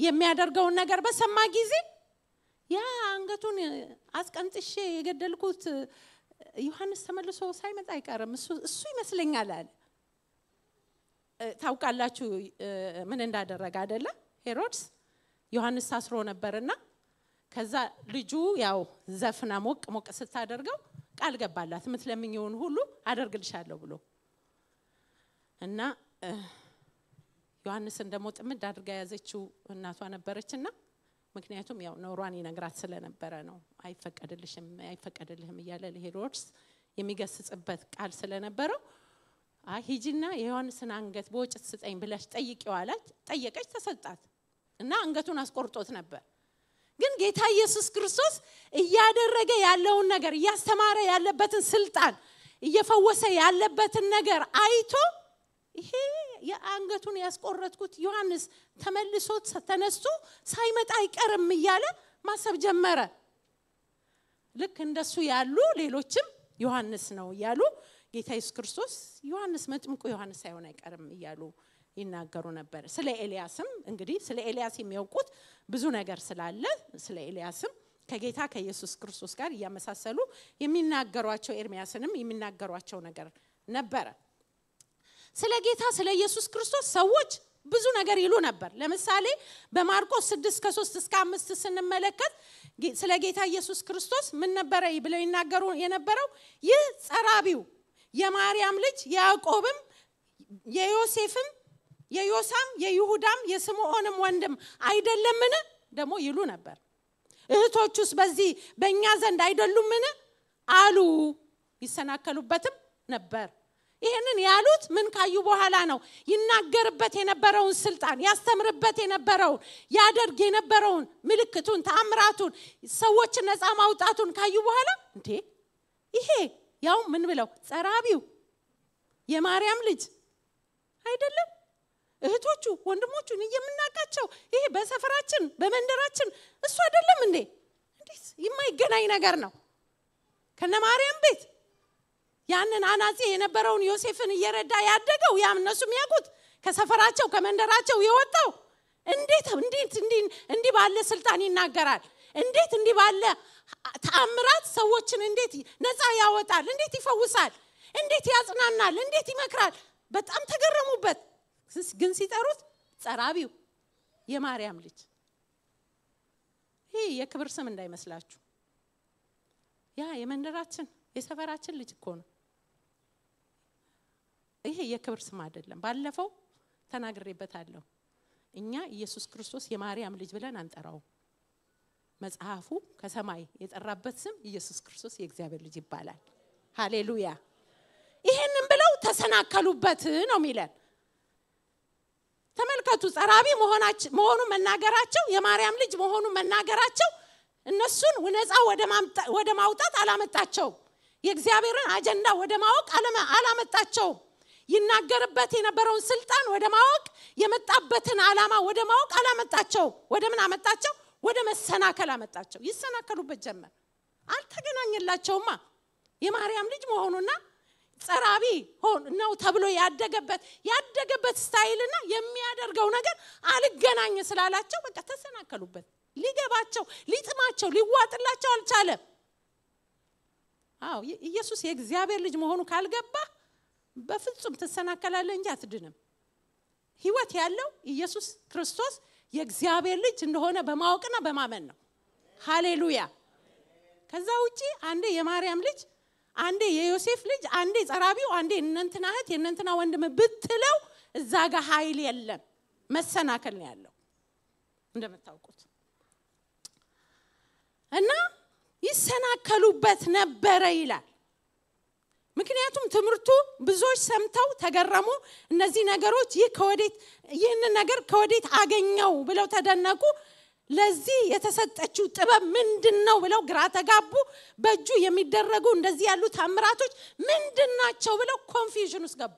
የሚያደርገውን ነገር በሰማ ጊዜ ያ አንገቱን አስቀንጥሼ የገደልኩት ዮሐንስ ተመልሶ ሳይመጣ አይቀርም እሱ ይመስለኛል አለ። ታውቃላችሁ ምን እንዳደረገ አይደለ? ሄሮድስ ዮሐንስ ታስሮ ነበርና ከዛ ልጁ ያው ዘፍና ሞቅ ስታደርገው ቃል ገባላት ምትለምኝውን ሁሉ አደርግልሻለሁ ብሎ እና ዮሐንስን ደሞ ጥምድ አድርጋ ያዘችው እናቷ ነበረችና ምክንያቱም ያው ኖሯን ይነግራት ስለነበረ ነው አይፈቀድልህም እያለ ለሄሮድስ የሚገስጽበት ቃል ስለነበረው ሂጂና የዮሐንስን አንገት በወጭት ስጠኝ ብለሽ ጠይቂው አላት። ጠየቀች፣ ተሰጣት እና አንገቱን አስቆርጦት ነበር። ግን ጌታ ኢየሱስ ክርስቶስ እያደረገ ያለውን ነገር እያስተማረ ያለበትን ስልጣን እየፈወሰ ያለበትን ነገር አይቶ ይሄ የአንገቱን ያስቆረጥኩት ዮሐንስ ተመልሶ ተነስቶ ሳይመጣ አይቀርም እያለ ማሰብ ጀመረ። ልክ እንደሱ ያሉ ሌሎችም ዮሐንስ ነው እያሉ ጌታ ኢየሱስ ክርስቶስ ዮሐንስ መጥምቁ ዮሐንስ ሳይሆን አይቀርም እያሉ ይናገሩ ነበር። ስለ ኤልያስም እንግዲህ ስለ ኤልያስ የሚያውቁት ብዙ ነገር ስላለ ስለ ኤልያስም ከጌታ ከኢየሱስ ክርስቶስ ጋር ያመሳሰሉ የሚናገሯቸው ኤርሚያስንም የሚናገሯቸው ነገር ነበር። ስለ ጌታ ስለ ኢየሱስ ክርስቶስ ሰዎች ብዙ ነገር ይሉ ነበር። ለምሳሌ በማርቆስ 6:3-5 ስንመለከት ስለ ጌታ ኢየሱስ ክርስቶስ ምን ነበር ብለው ይናገሩ የነበረው? ይህ ጸራቢው የማርያም ልጅ ያዕቆብም የዮሴፍም የዮሳም የይሁዳም የስምዖንም ወንድም አይደለምን? ደሞ ይሉ ነበር። እህቶቹስ በዚህ በእኛ ዘንድ አይደሉምን አሉ። ይሰናከሉበትም ነበር። ይሄንን ያሉት ምን ካዩ በኋላ ነው? ይናገርበት የነበረውን ስልጣን ያስተምርበት የነበረውን ያደርግ የነበረውን ምልክቱን ተአምራቱን ሰዎችን ነፃ ማውጣቱን ካዩ በኋላ እንዴ ይሄ ያው ምን ብለው ጸራቢው የማርያም ልጅ አይደለም? እህቶቹ ወንድሞቹን የምናቃቸው ይሄ በሰፈራችን በመንደራችን እሱ አይደለም እንዴ? እንዴት የማይገናኝ ነገር ነው። ከነ ማርያም ቤት ያንን አናጺ የነበረውን ዮሴፍን እየረዳ ያደገው ያም እነሱም ያቁት ከሰፈራቸው ከመንደራቸው የወጣው እንዴት ባለ ስልጣን ይናገራል? እንዴት ባለ ተአምራት ሰዎችን እንዴት ነፃ ያወጣል? እንዴት ይፈውሳል? እንዴት ያጽናናል? እንዴት ይመክራል? በጣም ተገረሙበት። ግን ሲጠሩት ጸራቢው የማርያም ልጅ ይሄ የክብር ስም እንዳይመስላችሁ ያ የመንደራችን የሰፈራችን ልጅ እኮ ነው። ይሄ የክብር ስም አይደለም። ባለፈው ተናግሬበታለሁ። እኛ ኢየሱስ ክርስቶስ የማርያም ልጅ ብለን አንጠራው። መጽሐፉ ከሰማይ የጠራበት ስም ኢየሱስ ክርስቶስ የእግዚአብሔር ልጅ ይባላል። ሃሌሉያ። ይሄንን ብለው ተሰናከሉበት ነው የሚለን። ተመልከቱ፣ ጸራቢ መሆኑ መናገራቸው የማርያም ልጅ መሆኑ መናገራቸው እነሱን ነፃ ወደ ማውጣት አላመጣቸው። የእግዚአብሔርን አጀንዳ ወደ ማወቅ አላመጣቸው። ይናገርበት የነበረውን ስልጣን ወደ ማወቅ የመጣበትን ዓላማ ወደ ማወቅ አላመጣቸው። ወደ ምን አመጣቸው? ወደ መሰናከል አመጣቸው። ይሰናከሉበት ጀመር። አልተገናኘላቸውማ። የማርያም ልጅ መሆኑና ጸራቢ ነው ተብሎ ያደገበት ስታይልና የሚያደርገው ነገር አልገናኝ ስላላቸው በቃ ተሰናከሉበት። ሊገባቸው ሊጥማቸው ሊዋጥላቸው አልቻለም። ኢየሱስ የእግዚአብሔር ልጅ መሆኑ ካልገባ በፍጹም ተሰናከላለህ እንጂ አትድንም። ህይወት ያለው ኢየሱስ ክርስቶስ የእግዚአብሔር ልጅ እንደሆነ በማወቅና በማመን ነው። ሃሌሉያ። ከዛ ውጪ አንዴ የማርያም ልጅ አንዴ የዮሴፍ ልጅ አንዴ ጸራቢው አንዴ እንንትና እህት የእንንትና ወንድም ብትለው እዛ ጋር ኃይል የለም፣ መሰናከል ነው ያለው እንደምታውቁት። እና ይሰናከሉበት ነበር ይላል። ምክንያቱም ትምርቱ ብዙዎች ሰምተው ተገረሙ። እነዚህ ነገሮች ይህን ነገር ከወዴት አገኘው ብለው ተደነቁ። ለዚህ የተሰጠችው ጥበብ ምንድነው ብለው ግራ ተጋቡ። በእጁ የሚደረጉ እንደዚህ ያሉ ተአምራቶች ምንድናቸው ብለው ኮንፊውዥን ውስጥ ገቡ።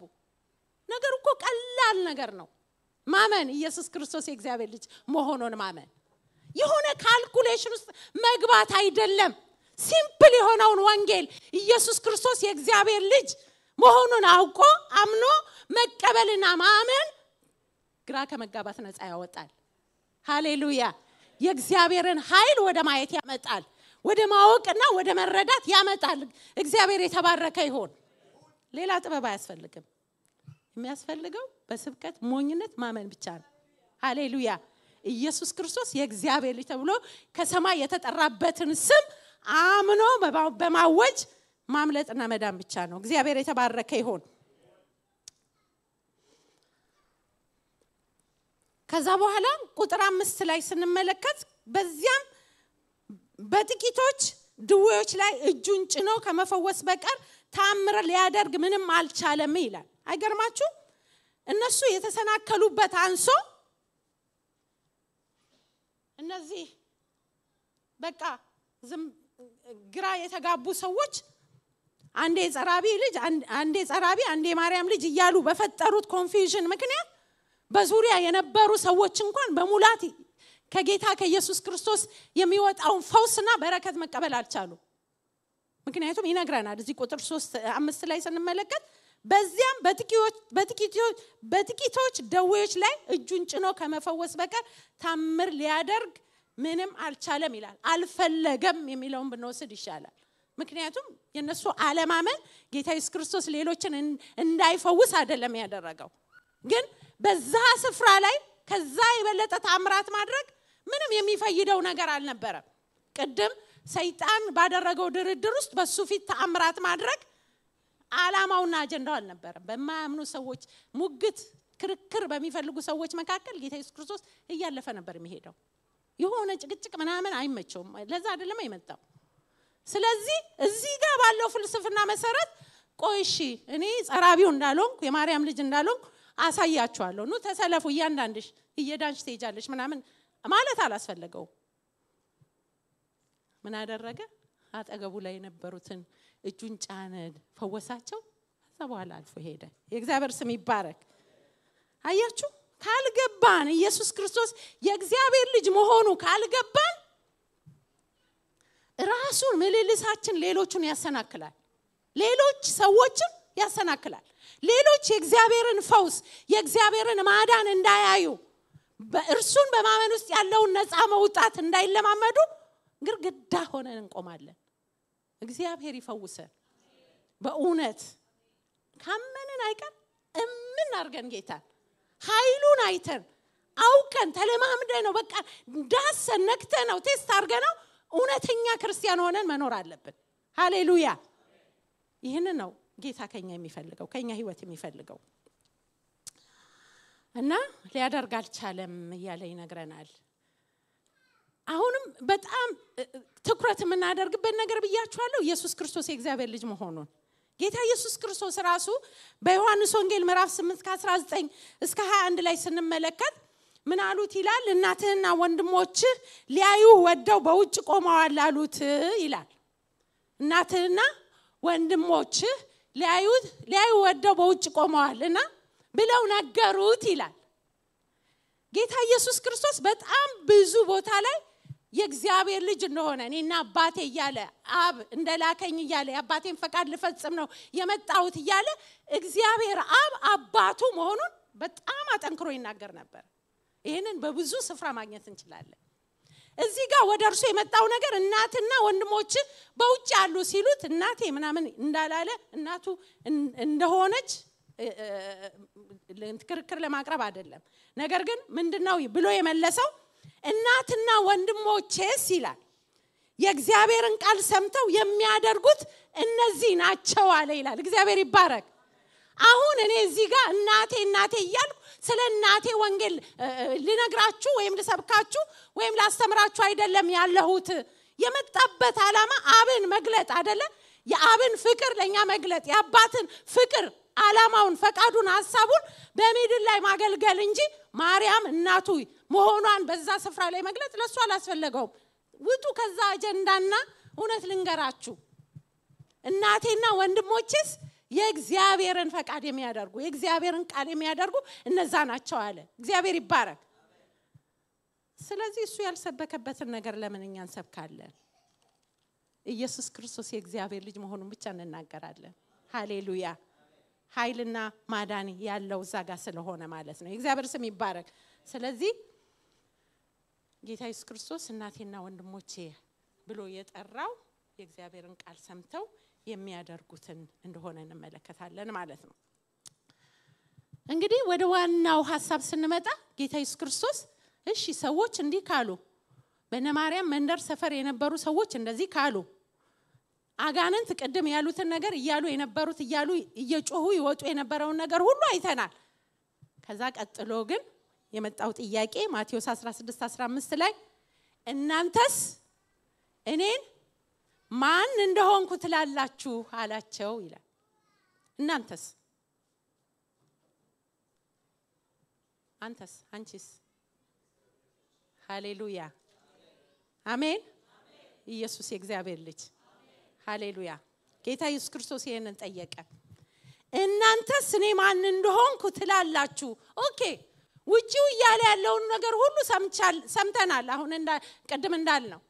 ነገሩ እኮ ቀላል ነገር ነው። ማመን ኢየሱስ ክርስቶስ የእግዚአብሔር ልጅ መሆኑን ማመን የሆነ ካልኩሌሽን ውስጥ መግባት አይደለም። ሲምፕል የሆነውን ወንጌል ኢየሱስ ክርስቶስ የእግዚአብሔር ልጅ መሆኑን አውቆ አምኖ መቀበልና ማመን ግራ ከመጋባት ነፃ ያወጣል። ሃሌሉያ። የእግዚአብሔርን ኃይል ወደ ማየት ያመጣል ወደ ማወቅና ወደ መረዳት ያመጣል እግዚአብሔር የተባረከ ይሁን ሌላ ጥበብ አያስፈልግም የሚያስፈልገው በስብከት ሞኝነት ማመን ብቻ ነው ሃሌሉያ ኢየሱስ ክርስቶስ የእግዚአብሔር ልጅ ተብሎ ከሰማይ የተጠራበትን ስም አምኖ በማወጅ ማምለጥና መዳን ብቻ ነው እግዚአብሔር የተባረከ ይሁን ከዛ በኋላ ቁጥር 5 ላይ ስንመለከት በዚያም በጥቂቶች ድዌዎች ላይ እጁን ጭኖ ከመፈወስ በቀር ተአምር ሊያደርግ ምንም አልቻለም ይላል አይገርማችሁ እነሱ የተሰናከሉበት አንሶ እነዚህ በቃ ዝም ግራ የተጋቡ ሰዎች አንዴ ጸራቢ ልጅ አንዴ ጸራቢ አንዴ ማርያም ልጅ እያሉ በፈጠሩት ኮንፊውዥን ምክንያት በዙሪያ የነበሩ ሰዎች እንኳን በሙላት ከጌታ ከኢየሱስ ክርስቶስ የሚወጣውን ፈውስና በረከት መቀበል አልቻሉ ምክንያቱም ይነግረናል እዚህ ቁጥር 3:5 ላይ ስንመለከት በዚያም በጥቂቶች ደዌዎች ላይ እጁን ጭኖ ከመፈወስ በቀር ታምር ሊያደርግ ምንም አልቻለም ይላል አልፈለገም የሚለውን ብንወስድ ይሻላል ምክንያቱም የነሱ ዓለማመን ጌታ ኢየሱስ ክርስቶስ ሌሎችን እንዳይፈውስ አይደለም ያደረገው ግን በዛ ስፍራ ላይ ከዛ የበለጠ ታምራት ማድረግ ምንም የሚፈይደው ነገር አልነበረም ቀደም ሰይጣን ባደረገው ድርድር ውስጥ በሱ ፊት ታምራት ማድረግ ዓላማውና አጀንዳው አልነበረም በማያምኑ ሰዎች ሙግት ክርክር በሚፈልጉ ሰዎች መካከል ጌታ ኢየሱስ ክርስቶስ እያለፈ ነበር የሚሄደው የሆነ ጭቅጭቅ ምናምን አይመቸውም ለዛ አይደለም አይመጣው ስለዚህ እዚህ ጋር ባለው ፍልስፍና መሰረት ቆይሺ እኔ ጸራቢው እንዳልሆንኩ የማርያም ልጅ እንዳልሆንኩ አሳያችኋለሁ ኑ ተሰለፉ እያንዳንድሽ እየዳንሽ ትሄጃለሽ ምናምን ማለት አላስፈልገው ምን አደረገ አጠገቡ ላይ የነበሩትን እጁን ጫነ ፈወሳቸው ከዛ በኋላ አልፎ ሄደ የእግዚአብሔር ስም ይባረክ አያችሁ ካልገባን ኢየሱስ ክርስቶስ የእግዚአብሔር ልጅ መሆኑ ካልገባን ራሱን ምልልሳችን ሌሎችን ያሰናክላል ሌሎች ሰዎችን ያሰናክላል ሌሎች የእግዚአብሔርን ፈውስ የእግዚአብሔርን ማዳን እንዳያዩ በእርሱን በማመን ውስጥ ያለውን ነፃ መውጣት እንዳይለማመዱ ግርግዳ ሆነን እንቆማለን እግዚአብሔር ይፈውሰን በእውነት ካመንን አይቀር እምን አርገን ጌታ ኃይሉን አይተን አውቀን ተለማምደነው በቃ ዳሰን ነክተነው ቴስት አርገነው እውነተኛ ክርስቲያን ሆነን መኖር አለብን ሃሌሉያ ይሄን ነው ጌታ ከኛ የሚፈልገው ከኛ ህይወት የሚፈልገው እና ሊያደርግ አልቻለም እያለ ይነግረናል አሁንም በጣም ትኩረት የምናደርግበት ነገር ብያችኋለሁ ኢየሱስ ክርስቶስ የእግዚአብሔር ልጅ መሆኑን ጌታ ኢየሱስ ክርስቶስ ራሱ በዮሐንስ ወንጌል ምዕራፍ 8:19 እስከ 21 ላይ ስንመለከት ምን አሉት ይላል እናትህና ወንድሞችህ ሊያዩ ወደው በውጭ ቆመዋል አሉት ይላል እናትህና ወንድሞችህ ሊያዩ ወደው በውጭ ቆመዋልና ብለው ነገሩት ይላል ጌታ ኢየሱስ ክርስቶስ በጣም ብዙ ቦታ ላይ የእግዚአብሔር ልጅ እንደሆነ እኔና አባቴ ይያለ አብ እንደላከኝ ይያለ የአባቴን ፈቃድ ልፈጽም ነው የመጣሁት ይያለ እግዚአብሔር አብ አባቱ መሆኑን በጣም አጠንክሮ ይናገር ነበር ይሄንን በብዙ ስፍራ ማግኘት እንችላለን እዚህ ጋር ወደርሱ የመጣው ነገር እናትና ወንድሞች በውጭ ያሉ ሲሉት እናቴ ምናምን እንዳላለ እናቱ እንደሆነች ለክርክር ለማቅረብ አይደለም ነገር ግን ምንድነው ብሎ የመለሰው እናትና ወንድሞቼስ ይላል የእግዚአብሔርን ቃል ሰምተው የሚያደርጉት እነዚህ ናቸው አለ ይላል እግዚአብሔር ይባረክ አሁን እኔ እዚህ ጋር እናቴ ይያልኩ ስለ እናቴ ወንጌል ልነግራችሁ ወይም ልሰብካችሁ ወይም ላስተምራችሁ አይደለም ያለሁት የመጣበት ዓላማ አብን መግለጥ አይደለ የአብን ፍቅር ለኛ መግለጥ የአባትን ፍቅር ዓላማውን ፈቃዱን ሐሳቡን በመድር ላይ ማገልገል እንጂ ማርያም እናቱ መሆኗን በዛ ስፍራ ላይ መግለጥ ለሷ አላስፈልገውም ውጡ ከዛ አጀንዳና እውነት ልንገራችሁ እናቴና ወንድሞቼስ የእግዚአብሔርን ፈቃድ የሚያደርጉ የእግዚአብሔርን ቃል የሚያደርጉ እነዛ ናቸው አለ እግዚአብሔር ይባረክ ስለዚህ እሱ ያልሰበከበትን ነገር ለምንኛ እንሰብካለን ኢየሱስ ክርስቶስ የእግዚአብሔር ልጅ መሆኑን ብቻ እንናገራለን ሃሌሉያ ኃይልና ማዳን ያለው ዛጋ ስለሆነ ማለት ነው እግዚአብሔር ስም ይባረክ ስለዚህ ጌታ ኢየሱስ ክርስቶስ እናቴና ወንድሞቼ ብሎ የጠራው የእግዚአብሔርን ቃል ሰምተው የሚያደርጉትን እንደሆነ እንመለከታለን ማለት ነው። እንግዲህ ወደ ዋናው ሐሳብ ስንመጣ ጌታ ኢየሱስ ክርስቶስ እሺ ሰዎች እንዲህ ካሉ በነማርያም መንደር ሰፈር የነበሩ ሰዎች እንደዚህ ካሉ አጋንንት ቀደም ያሉትን ነገር ይያሉ የነበሩት ይያሉ እየጮሁ ይወጡ የነበረውን ነገር ሁሉ አይተናል። ከዛ ቀጥሎ ግን የመጣው ጥያቄ ማቴዎስ 16:15 ላይ እናንተስ እኔን ማን እንደሆንኩ ትላላችሁ አላቸው ይላል። እናንተስ አንተስ አንቺስ? ሃሌሉያ አሜን። ኢየሱስ የእግዚአብሔር ልጅ ሃሌሉያ። ጌታ ኢየሱስ ክርስቶስ ይሄንን ጠየቀ። እናንተስ እኔ ማን እንደሆንኩ ትላላችሁ? ኦኬ ውጪው ያለ ያለውን ነገር ሁሉ ሰምተናል። አሁን ቀደም እንዳልነው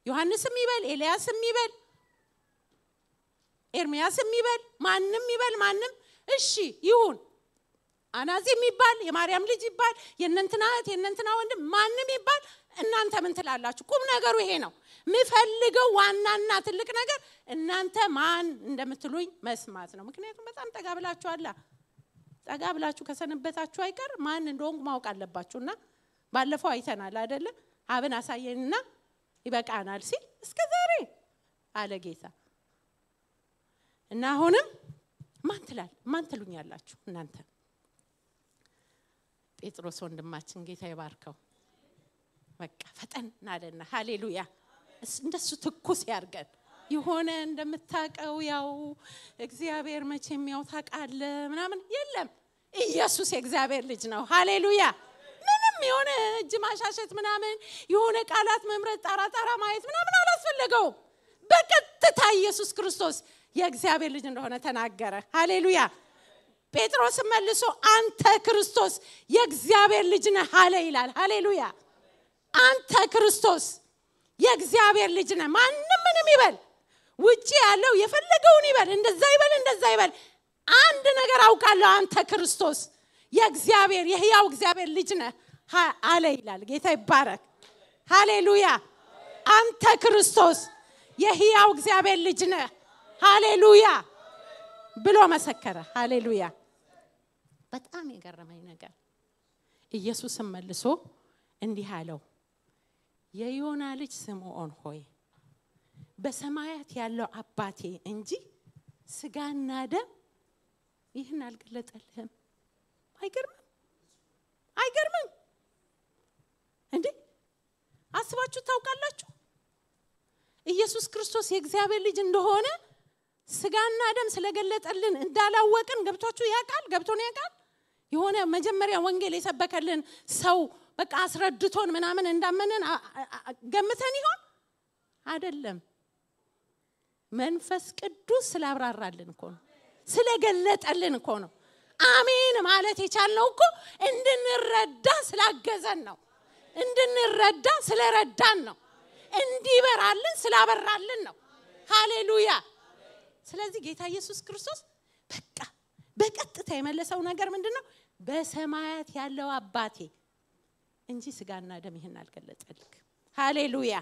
ዮሐንስም ይበል ኤልያስም ይበል ኤርሚያስም ይበል ማንንም ይበል ማንንም እሺ ይሁን አናዚም ይባል የማርያም ልጅ ይባል የእነንትና ወንድም ማንንም ይባል እናንተ ምን ትላላችሁ? ቁም ነገሩ ይሄ ነው። ምፈልገው ዋናና ትልቅ ነገር እናንተ ማን እንደምትሉኝ መስማት ነው። ምክንያቱም በጣም ጠጋ ብላችሁ ከሰነበታችሁ አይቀር ማን እንደሆንኩ ማወቅ አለባችሁና ባለፈው አይተናል አይደለ? አብን አሳየንና ይበቃናል ሲል እስከ ዛሬ አለ ጌታ። እና አሁንም ማን ትሉኛላችሁ እናንተ? ጴጥሮስ ወንድማችን ጌታ ይባርከው በቃ ፈጠን አለና ሃሌሉያ እንደሱ ትኩስ ያርገን። ይሆነ እንደምታቀው ያው እግዚአብሔር መቼም ያው ታቃለ ምናምን የለም። ኢየሱስ የእግዚአብሔር ልጅ ነው። ሃሌሉያ ምንም የሆነ እጅ ማሻሸት ምናምን የሆነ ቃላት መምረጥ ጣራጣራ ማየት ምናምን አላስፈልገው። በቀጥታ ኢየሱስ ክርስቶስ የእግዚአብሔር ልጅ እንደሆነ ተናገረ። ሃሌሉያ ጴጥሮስ መልሶ አንተ ክርስቶስ የእግዚአብሔር ልጅ ነህ አለ ይላል። ሃሌሉያ አንተ ክርስቶስ የእግዚአብሔር ልጅ ነህ። ማንንም ምንም ይበል ውጪ ያለው የፈለገውን ይበል እንደዛ ይበል አንድ ነገር አውቃለሁ አንተ ክርስቶስ የእግዚአብሔር የሕያው እግዚአብሔር ልጅ ነህ አለ ይላል። ጌታ ይባረክ። ሃሌሉያ አንተ ክርስቶስ የሕያው እግዚአብሔር ልጅ ነህ ሃሌሉያ ብሎ መሰከረ። ሃሌሉያ በጣም የገረመኝ ነገር ኢየሱስም መልሶ እንዲህ አለው የዮና ልጅ ስምዖን ሆይ በሰማያት ያለው አባቴ እንጂ ስጋና ደም ይህን አልገለጠልህም። አይገርምም እንዴ? አስባችሁ ታውቃላችሁ? ኢየሱስ ክርስቶስ የእግዚአብሔር ልጅ እንደሆነ ስጋና ደም ስለገለጠልን እንዳላወቅን ገብቶን ያውቃል? የሆነ መጀመሪያ ወንጌል የሰበከልን ሰው በቃ አስረድቶን ምናምን እንዳመነን ገምተን ይሆን? አይደለም። መንፈስ ቅዱስ ስላብራራልን እኮ ነው፣ ስለገለጠልን እኮ ነው። አሜን ማለት የቻልነው እኮ እንድንረዳ ስላገዘን ነው፣ እንድንረዳ ስለረዳን ነው፣ እንዲበራልን ስላበራልን ነው። ሃሌሉያ። ስለዚህ ጌታ ኢየሱስ ክርስቶስ በቃ በቀጥታ የመለሰው ነገር ምንድነው? በሰማያት ያለው አባቴ እንጂ ስጋና ደም ይሄን አልገለጠልክ። ሃሌሉያ።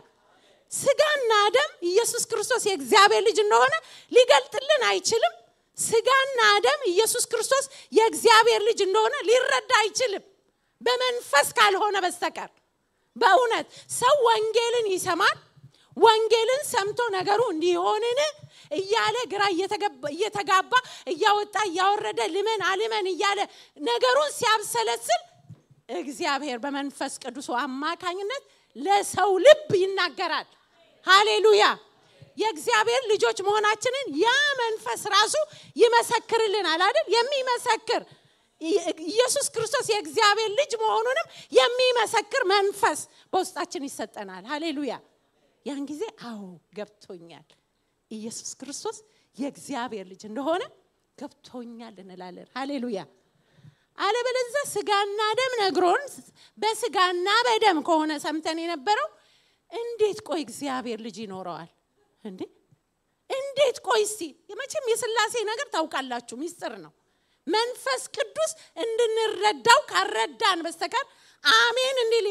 ስጋና ደም ኢየሱስ ክርስቶስ የእግዚአብሔር ልጅ እንደሆነ ሊገልጥልን አይችልም። ስጋና ደም ኢየሱስ ክርስቶስ የእግዚአብሔር ልጅ እንደሆነ ሊረዳ አይችልም በመንፈስ ካልሆነ በስተቀር። በእውነት ሰው ወንጌልን ይሰማል። ወንጌልን ሰምቶ ነገሩ እንዲሆንን እያለ ግራ እየተጋባ እያወጣ እያወረደ ልመን አልመን እያለ ነገሩን ሲያብሰለስል እግዚአብሔር በመንፈስ ቅዱስ አማካኝነት ለሰው ልብ ይናገራል። ሃሌሉያ። የእግዚአብሔር ልጆች መሆናችንን ያ መንፈስ ራሱ ይመሰክርልናል አይደል? የሚመሰክር ኢየሱስ ክርስቶስ የእግዚአብሔር ልጅ መሆኑንም የሚመሰክር መንፈስ በውስጣችን ይሰጠናል። ሃሌሉያ። ያን ጊዜ አዎ ገብቶኛል ኢየሱስ ክርስቶስ የእግዚአብሔር ልጅ እንደሆነ ገብቶኛል እንላለን። ሃሌሉያ። አለበለዚያ ስጋና ደም ነግሮን በስጋና በደም ከሆነ ሰምተን የነበረው እንዴት ቆይ እግዚአብሔር ልጅ ይኖረዋል እንዴ? እንዴት ቆይ እስቲ መቼም የሥላሴ ነገር ታውቃላችሁ ሚስጥር ነው። መንፈስ ቅዱስ እንድንረዳው ካረዳን በስተቀር አሜን እንዲል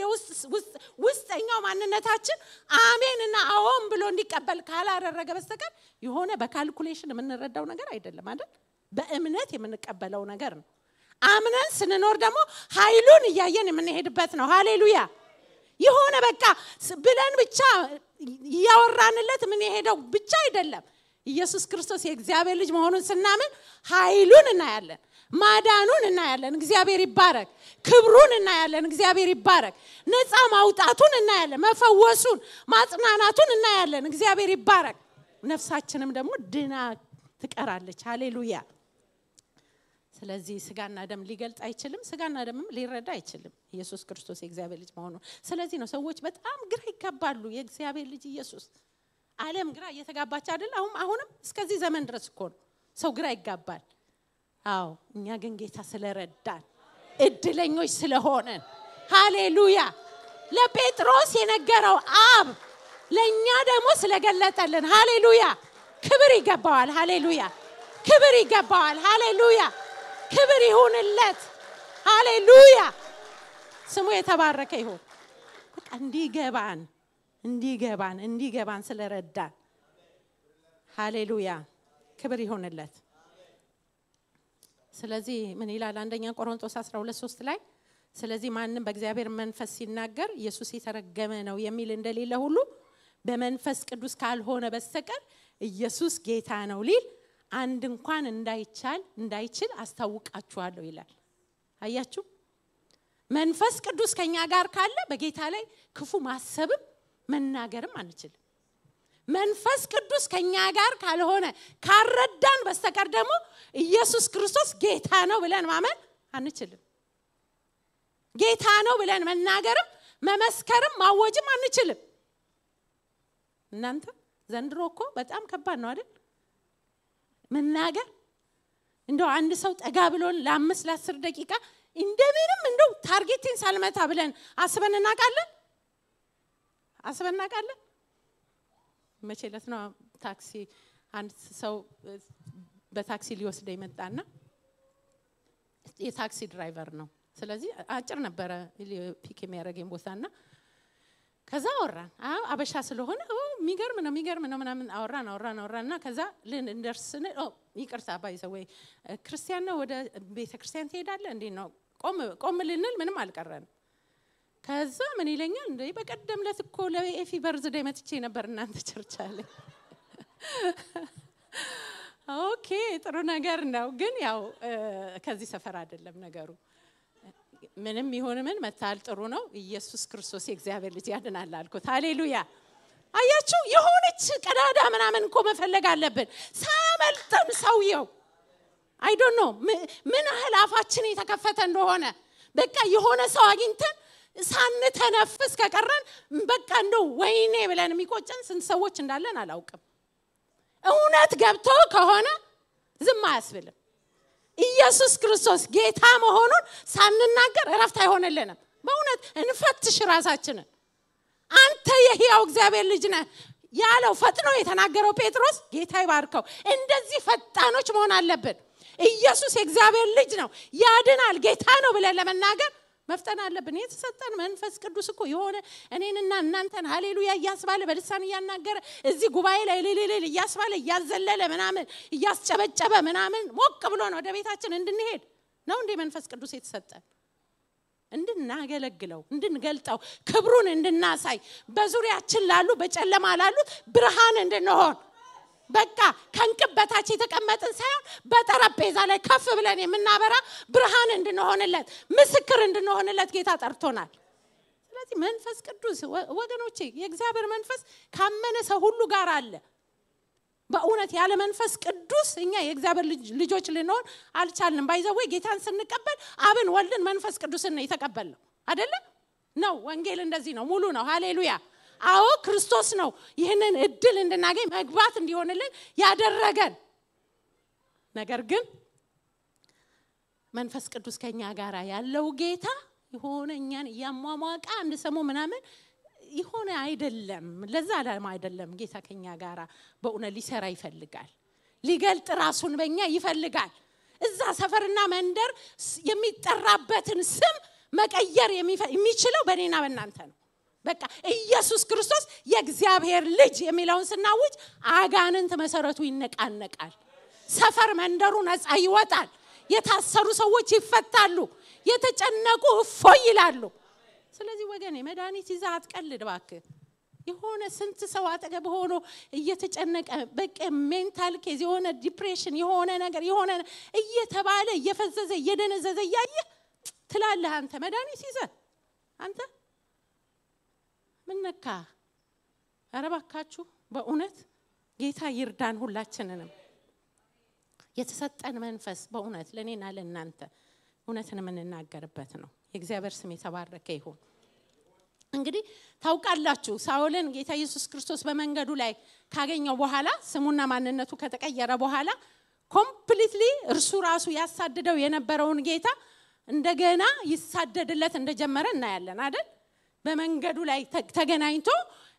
ውስጠኛው ማንነታችን አሜንና አዎን ብሎ እንዲቀበል ካላደረገ በስተቀር የሆነ በካልኩሌሽን የምንረዳው ነገር አይደለም አይደል? በእምነት የምንቀበለው ነገር ነው። አምነን ስንኖር ደግሞ ኃይሉን ያያየን የምንሄድበት ነው። ሃሌሉያ። የሆነ በቃ ብለን ብቻ ያወራንለት ምን ይሄደው ብቻ አይደለም። ኢየሱስ ክርስቶስ የእግዚአብሔር ልጅ መሆኑን ስናምን ኃይሉን እናያለን፣ ማዳኑን እናያለን። እግዚአብሔር ይባረክ። ክብሩን እናያለን። እግዚአብሔር ይባረክ። ነፃ ማውጣቱን እናያለን፣ መፈወሱን ማጽናናቱን እናያለን። እግዚአብሔር ይባረክ። ነፍሳችንም ደግሞ ድና ትቀራለች። ሃሌሉያ። ስለዚህ ስጋና ደም ሊገልጥ አይችልም፣ ስጋና ደምም ሊረዳ አይችልም ኢየሱስ ክርስቶስ የእግዚአብሔር ልጅ መሆኑን። ስለዚህ ነው ሰዎች በጣም ግራ ይጋባሉ። የእግዚአብሔር ልጅ ኢየሱስ ዓለም ግራ እየተጋባች አይደል? አሁንም እስከዚህ ዘመን ድረስ እኮ ነው ሰው ግራ ይጋባል። አዎ እኛ ግን ጌታ ስለረዳን እድለኞች ስለሆነን ሃሌሉያ። ለጴጥሮስ የነገረው አብ ለኛ ደግሞ ስለገለጠልን ሃሌሉያ። ክብር ይገባዋል። ሃሌሉያ። ክብር ይገባዋል። ሃሌሉያ። ክብር ይሁንለት። ሃሌሉያ። ስሙ የተባረከ ይሁን። በቃ እንዲገባን ስለረዳን ሃሌሉያ። ክብር ይሁንለት። ስለዚህ ምን ይላል አንደኛ ቆሮንቶስ 12:3 ላይ ስለዚህ ማንንም በእግዚአብሔር መንፈስ ሲናገር ኢየሱስ የተረገመ ነው የሚል እንደሌለ ሁሉ በመንፈስ ቅዱስ ካልሆነ በስተቀር ኢየሱስ ጌታ ነው ሊል አንድ እንኳን እንዳይችል አስታውቃችኋለሁ ይላል። አያችሁ? መንፈስ ቅዱስ ከኛ ጋር ካለ በጌታ ላይ ክፉ ማሰብም መናገርም አንችልም። መንፈስ ቅዱስ ከኛ ጋር ካልሆነ ካረዳን በስተቀር ደግሞ ኢየሱስ ክርስቶስ ጌታ ነው ብለን ማመን አንችልም። ጌታ ነው ብለን መናገርም መመስከርም ማወጅም አንችልም። እናንተ ዘንድሮ እኮ በጣም ከባድ ነው አይደል? መናገር እንደው አንድ ሰው ጠጋ ብሎን ለ5 ለ10 ደቂቃ እንደምንም እንደው ታርጌቲን ሳልመታ ብለን አስበን እናቃለን? መቼለት ነው ታክሲ አንድ ሰው በታክሲ ሊወስደኝ መጣና የታክሲ ድራይቨር ነው። ስለዚህ አጭር ነበር ፒክ የሚያደርገኝ ቦታና ከዛ አወራን። አበሻ ስለሆነ የሚገርም ነው ምናምን አወራና ከዛ እንደርስን ይቅርታ ባይዘው ወይ ክርስቲያን ነው ወደ ቤተ ክርስቲያን ትሄዳለህ እንዴ ነው ቆም ልንል ምንም አልቀረን። ከዛ ምን ይለኛል እንዴ በቀደም ለት እኮ ለኤፊ በርዝዴይ መጥቼ ነበር እናንተ ቸርች አለ። ኦኬ ጥሩ ነገር ነው ግን ያው ከዚህ ሰፈር አይደለም ነገሩ። ምንም ይሁን ምን መታል ጥሩ ነው። ኢየሱስ ክርስቶስ የእግዚአብሔር ልጅ ያድናል አልኩት። ሃሌሉያ። አያችሁ የሆነች ቀዳዳ ምናምን እኮ መፈለግ አለብን ሳመልጠን ሰውየው አይ ዶንት ኖ ምን ያህል አፋችን የተከፈተ እንደሆነ በቃ የሆነ ሰው አግኝተን ሳንተነፍስ ከቀረን በቃ እንደው ወይኔ ብለን የሚቆጨን ስንት ሰዎች እንዳለን አላውቅም። እውነት ገብቶ ከሆነ ዝም አያስብልም። ኢየሱስ ክርስቶስ ጌታ መሆኑን ሳንናገር እረፍት አይሆንልንም። በእውነት እንፈትሽ ራሳችንን። አንተ የሕያው እግዚአብሔር ልጅ ነህ ያለው ፈጥኖ የተናገረው ጴጥሮስ ጌታ ይባርከው። እንደዚህ ፈጣኖች መሆን አለብን። ኢየሱስ የእግዚአብሔር ልጅ ነው ያድናል ጌታ ነው ብለን ለመናገር መፍጠን አለብን። የተሰጠን መንፈስ ቅዱስ እኮ የሆነ እኔንና እናንተን ሃሌሉያ እያስባለ በልሳን እያናገረ እዚህ ጉባኤ ላይ ለለለ እያስባለ እያዘለለ ምናምን እያስጨበጨበ ምናምን ሞቅ ብሎ ነው ወደ ቤታችን እንድንሄድ ነው እንደ መንፈስ ቅዱስ የተሰጠን። እንድናገለግለው እንድንገልጠው ክብሩን እንድናሳይ በዙሪያችን ላሉ በጨለማ ላሉ ብርሃን እንድንሆን በቃ ከንቅበታች የተቀመጥን ሳይሆን በጠረጴዛ ላይ ከፍ ብለን የምናበራ ብርሃን እንድንሆንለት ምስክር እንድንሆንለት ጌታ ጠርቶናል። ስለዚህ መንፈስ ቅዱስ ወገኖቼ የእግዚአብሔር መንፈስ ካመነ ሰው ሁሉ ጋር አለ። በእውነት ያለ መንፈስ ቅዱስ እኛ የእግዚአብሔር ልጆች ልንሆን አልቻልንም። ባይዘው ጌታን ስንቀበል አብን ወልድን መንፈስ ቅዱስን ነው የተቀበልነው አይደለ? ነው ወንጌል እንደዚህ ነው ሙሉ ነው። ሃሌሉያ። አዎ ክርስቶስ ነው ይሄንን እድል እንድናገኝ መግባት እንዲሆንልን ያደረገን። ነገር ግን መንፈስ ቅዱስ ከኛ ጋር ያለው ጌታ የሆነ እኛን ያሟሟቃ አንድ ሰሞን ምናምን ይሆነ አይደለም። ለዛ ዓላማ አይደለም። ጌታ ከኛ ጋር በእውነት ሊሰራ ይፈልጋል። ሊገልጥ ራሱን በእኛ ይፈልጋል። እዛ ሰፈርና መንደር የሚጠራበትን ስም መቀየር የሚችለው በእኔና በእናንተ ነው። በቃ ኢየሱስ ክርስቶስ የእግዚአብሔር ልጅ የሚለውን ስናውጅ አጋንንት መሰረቱ ይነቃነቃል። ሰፈር መንደሩ ነፃ ይወጣል። የታሰሩ ሰዎች ይፈታሉ። የተጨነቁ እፎይ ይላሉ። ስለዚህ ወገኔ መድኃኒት ይዘህ አትቀልድ እባክህ። የሆነ ስንት ሰው አጠገብ ሆኖ እየተጨነቀ በቃ ሜንታል ኬዝ የሆነ ዲፕሬሽን የሆነ ነገር የሆነ እየተባለ እየፈዘዘ እየደነዘዘ ያየ ትላለህ አንተ መድኃኒት ይዘህ አንተ ምን ነካ? ኧረ እባካችሁ በእውነት ጌታ ይርዳን ሁላችንንም። የተሰጠን መንፈስ በእውነት ለኔና ለእናንተ እውነትን የምንናገርበት ነው። የእግዚአብሔር ስም የተባረከ ይሁን። እንግዲህ ታውቃላችሁ ሳኦልን ጌታ ኢየሱስ ክርስቶስ በመንገዱ ላይ ካገኘው በኋላ ስሙና ማንነቱ ከተቀየረ በኋላ ኮምፕሊትሊ እርሱ ራሱ ያሳደደው የነበረውን ጌታ እንደገና ይሳደድለት እንደጀመረ እናያለን አይደል? በመንገዱ ላይ ተገናኝቶ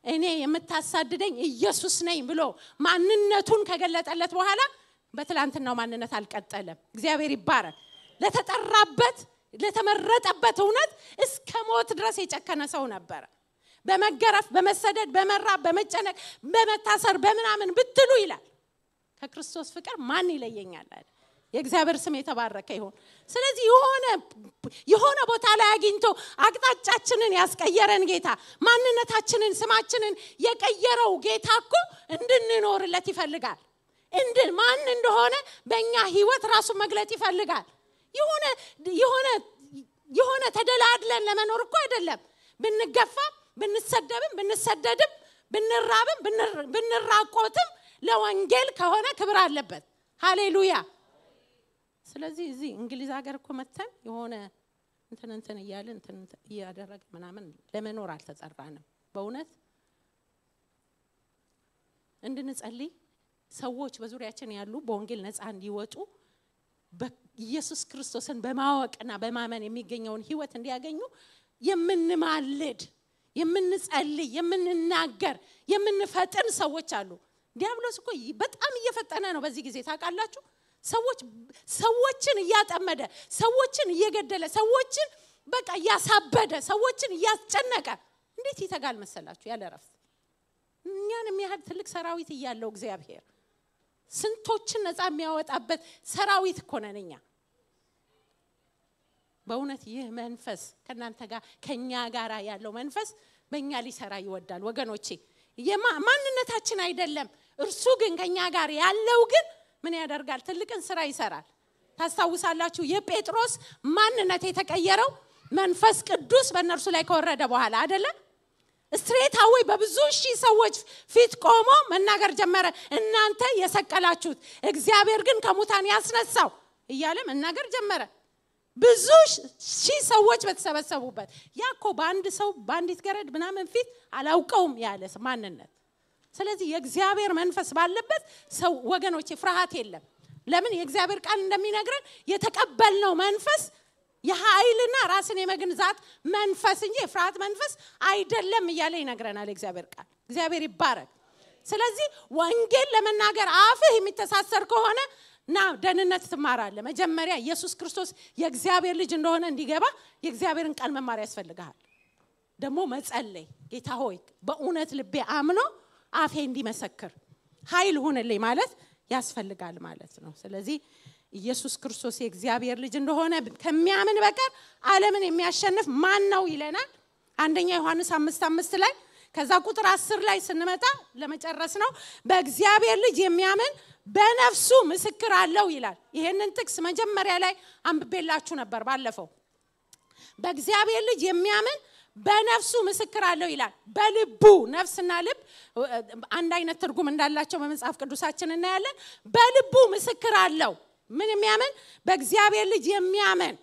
እኔ የምታሳድደኝ ኢየሱስ ነኝ ብሎ ማንነቱን ከገለጠለት በኋላ በትላንትናው ማንነት አልቀጠለም። እግዚአብሔር ይባረክ። ለተጠራበት ለተመረጠበት እውነት እስከ ሞት ድረስ የጨከነ ሰው ነበር። በመገረፍ በመሰደድ በመራብ በመጨነቅ በመታሰር በመናምን ብትሉ ይላል ከክርስቶስ ፍቅር ማን ይለየኛል አይደል? የእግዚአብሔር ስም የተባረከ ይሁን። ስለዚህ የሆነ ቦታ ላይ አግኝቶ አቅጣጫችንን ያስቀየረን ጌታ ማንነታችንን ስማችንን የቀየረው ጌታ እኮ እንድንኖርለት ይፈልጋል። ማን እንደሆነ በእኛ ህይወት ራሱ መግለጥ ይፈልጋል። የሆነ ተደላድለን ለመኖር እኮ አይደለም። ብንገፋ ብንሰደብም ብንሰደድም ብንራብም ብንራቆትም ለወንጌል ከሆነ ክብር አለበት። ሃሌሉያ። ስለዚህ እዚህ እንግሊዝ ሀገር እኮ መተን የሆነ እንትን እያልን እያደረገ ምናምን ለመኖር አልተጠራንም። በእውነት እንድንጸልይ ሰዎች በዙሪያችን ያሉ በወንጌል ነፃ እንዲወጡ በኢየሱስ ክርስቶስን በማወቅና በማመን የሚገኘውን ህይወት እንዲያገኙ የምንማልድ የምንጸልይ የምንናገር የምንፈጥን ሰዎች አሉ። ዲያብሎስ እኮ በጣም እየፈጠነ ነው በዚህ ጊዜ ታውቃላችሁ። ሰዎችን እያጠመደ ሰዎችን እየገደለ ሰዎችን በቃ ያሳበደ ሰዎችን ያስጨነቀ እንዴት ይተጋል መሰላችሁ? ያለ ረፍት እኛን የሚያህል ትልቅ ሰራዊት እያለው እግዚአብሔር ስንቶችን ነፃ የሚያወጣበት ሰራዊት እኮ ነን እኛ። በእውነት ይህ መንፈስ ከናንተ ጋር ከኛ ጋር ያለው መንፈስ በእኛ ሊሰራ ይወዳል ወገኖቼ። ማንነታችን አይደለም እርሱ ግን ከኛ ጋር ያለው ግን ምን ያደርጋል? ትልቅን ስራ ይሰራል። ታስታውሳላችሁ የጴጥሮስ ማንነት የተቀየረው መንፈስ ቅዱስ በእነርሱ ላይ ከወረደ በኋላ አይደለ? ስትሬት አዌይ በብዙ ሺህ ሰዎች ፊት ቆሞ መናገር ጀመረ። እናንተ የሰቀላችሁት እግዚአብሔር ግን ከሙታን ያስነሳው እያለ መናገር ጀመረ። ብዙ ሺህ ሰዎች በተሰበሰቡበት ያኮ በአንድ ሰው በአንዲት ገረድ ምናምን ፊት አላውቀውም ያለ ማንነት። ስለዚህ የእግዚአብሔር መንፈስ ባለበት ሰው ወገኖቼ ፍርሃት የለም። ለምን? የእግዚአብሔር ቃል እንደሚነግረን የተቀበልነው መንፈስ የኃይልና ራስን የመግዛት መንፈስ እንጂ የፍርሃት መንፈስ አይደለም እያለ ይነግረናል የእግዚአብሔር ቃል። እግዚአብሔር ይባረክ። ስለዚህ ወንጌል ለመናገር አፍህ የሚተሳሰር ከሆነ ና ደህንነት ትማራለህ። መጀመሪያ ኢየሱስ ክርስቶስ የእግዚአብሔር ልጅ እንደሆነ እንዲገባ የእግዚአብሔርን ቃል መማር ያስፈልጋል። ደግሞ መጸለይ ጌታ ሆይ በእውነት ልቤ አምኖ አፌ እንዲመሰክር ኃይል ሆነልኝ ማለት ያስፈልጋል ማለት ነው። ስለዚህ ኢየሱስ ክርስቶስ የእግዚአብሔር ልጅ እንደሆነ ከሚያምን በቀር ዓለምን የሚያሸንፍ ማን ነው ይለናል። አንደኛ ዮሐንስ 5:5 ላይ ከዛ ቁጥር 10 ላይ ስንመጣ ለመጨረስ ነው በእግዚአብሔር ልጅ የሚያምን በነፍሱ ምስክር አለው ይላል። ይሄንን ጥቅስ መጀመሪያ ላይ አንብቤላችሁ ነበር ባለፈው። በእግዚአብሔር ልጅ የሚያምን በነፍሱ ምስክር አለው ይላል። በልቡ ነፍስና ልብ አንድ አይነት ትርጉም እንዳላቸው በመጽሐፍ ቅዱሳችን እናያለን። በልቡ ምስክር አለው። ምን የሚያምን? በእግዚአብሔር ልጅ የሚያምን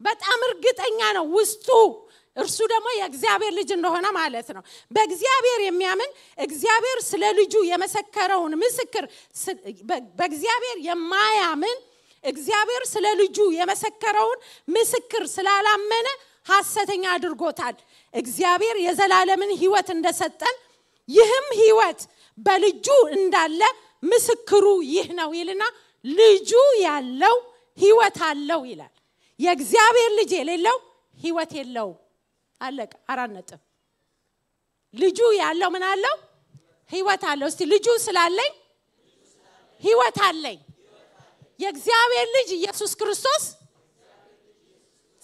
በጣም እርግጠኛ ነው ውስጡ እርሱ ደግሞ የእግዚአብሔር ልጅ እንደሆነ ማለት ነው። በእግዚአብሔር የሚያምን እግዚአብሔር ስለ ልጁ የመሰከረውን ምስክር በእግዚአብሔር የማያምን እግዚአብሔር ስለ ልጁ የመሰከረውን ምስክር ስላላመነ ሐሰተኛ አድርጎታል። እግዚአብሔር የዘላለምን ሕይወት እንደሰጠን ይህም ሕይወት በልጁ እንዳለ ምስክሩ ይህ ነው ይልና ልጁ ያለው ሕይወት አለው ይላል። የእግዚአብሔር ልጅ የሌለው ህይወት የለው አለቀ 4 ነጥብ ልጁ ያለው ምን አለው ህይወት አለው እስቲ ልጁ ስላለኝ ህይወት አለኝ የእግዚአብሔር ልጅ ኢየሱስ ክርስቶስ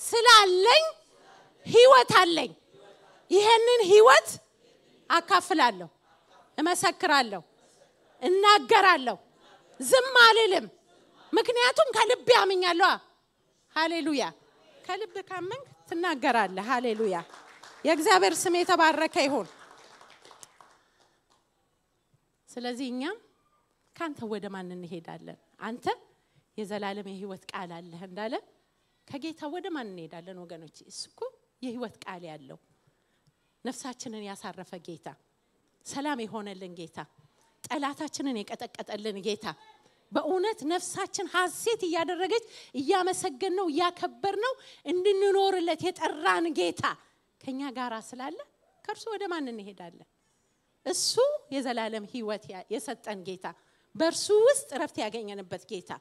ስላለኝ ህይወት አለኝ ይሄንን ህይወት አካፍላለሁ እመሰክራለሁ እናገራለሁ ዝም አልልም ምክንያቱም ከልብ ያምኛለሁ ሃሌሉያ ከልብ ካመንክ ትናገራለህ ሃሌሉያ የእግዚአብሔር ስም የተባረከ ይሁን ስለዚህ እኛ ካንተ ወደ ማን እንሄዳለን አንተ የዘላለም የህይወት ቃል አለህ እንዳለ ከጌታ ወደ ማን እንሄዳለን ወገኖች እሱኮ የህይወት ቃል ያለው ነፍሳችንን ያሳረፈ ጌታ ሰላም የሆነልን ጌታ ጠላታችንን የቀጠቀጠልን ጌታ በእውነት ነፍሳችን ሐሴት ያደረገች ያመሰገነው ያከበርነው እንድንኖርለት የጠራን ጌታ ከኛ ጋር ስላለ ከርሱ ወደ ማን እንሄዳለን እሱ የዘላለም ህይወት የሰጠን ጌታ በርሱ ውስጥ ረፍት ያገኘንበት ጌታ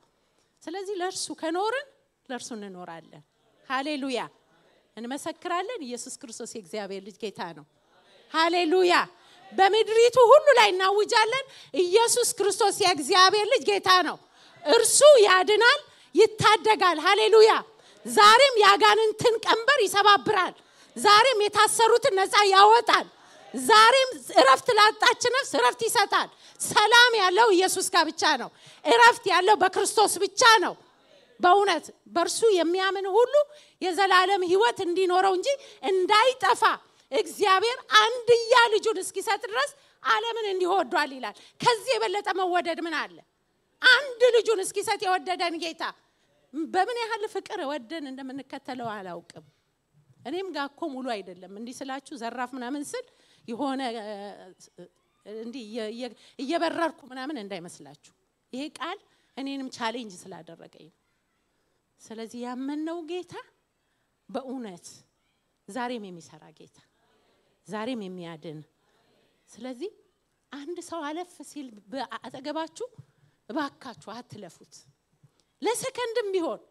ስለዚህ ለርሱ ከኖርን ለርሱ እንኖራለን ሃሌሉያ እንመሰክራለን ኢየሱስ ክርስቶስ የእግዚአብሔር ልጅ ጌታ ነው ሃሌሉያ በመድሪቱ ሁሉ ላይ እናውጃለን ኢየሱስ ክርስቶስ የእግዚአብሔር ልጅ ጌታ ነው እርሱ ያድናል ይታደጋል ሃሌሉያ ዛሬም ያጋንንትን ቀንበር ይሰባብራል ዛሬም የታሰሩትን ነፃ ያወጣል ዛሬም እረፍት ላጣች ነፍስ እረፍት ይሰጣል ሰላም ያለው ኢየሱስ ጋር ብቻ ነው እረፍት ያለው በክርስቶስ ብቻ ነው በእውነት በርሱ የሚያምን ሁሉ የዘላለም ህይወት እንዲኖረው እንጂ እንዳይጠፋ እግዚአብሔር አንድያ ልጁን እስኪሰጥ ድረስ ዓለምን እንዲወዷል ይላል ከዚህ የበለጠ መወደድ ምን አለ አንድ ልጁን እስኪሰጥ የወደደን ጌታ በምን ያህል ፍቅር ወደን እንደምንከተለው አላውቅም እኔም ጋርኮ ሙሉ አይደለም እንዲ ስላችሁ ዘራፍ ምናምን ስል ይሆነ እንዲ እየበረርኩ ምናምን እንዳይመስላችሁ ይሄ ቃል እኔንም ቻሌንጅ ስላደረገኝ ስለዚህ ያመነው ጌታ በእውነት ዛሬም የሚሰራ ጌታ ዛሬም የሚያድን ስለዚህ አንድ ሰው አለፍ ሲል አጠገባችሁ ባካችሁ አትለፉት ለሰከንድም ቢሆን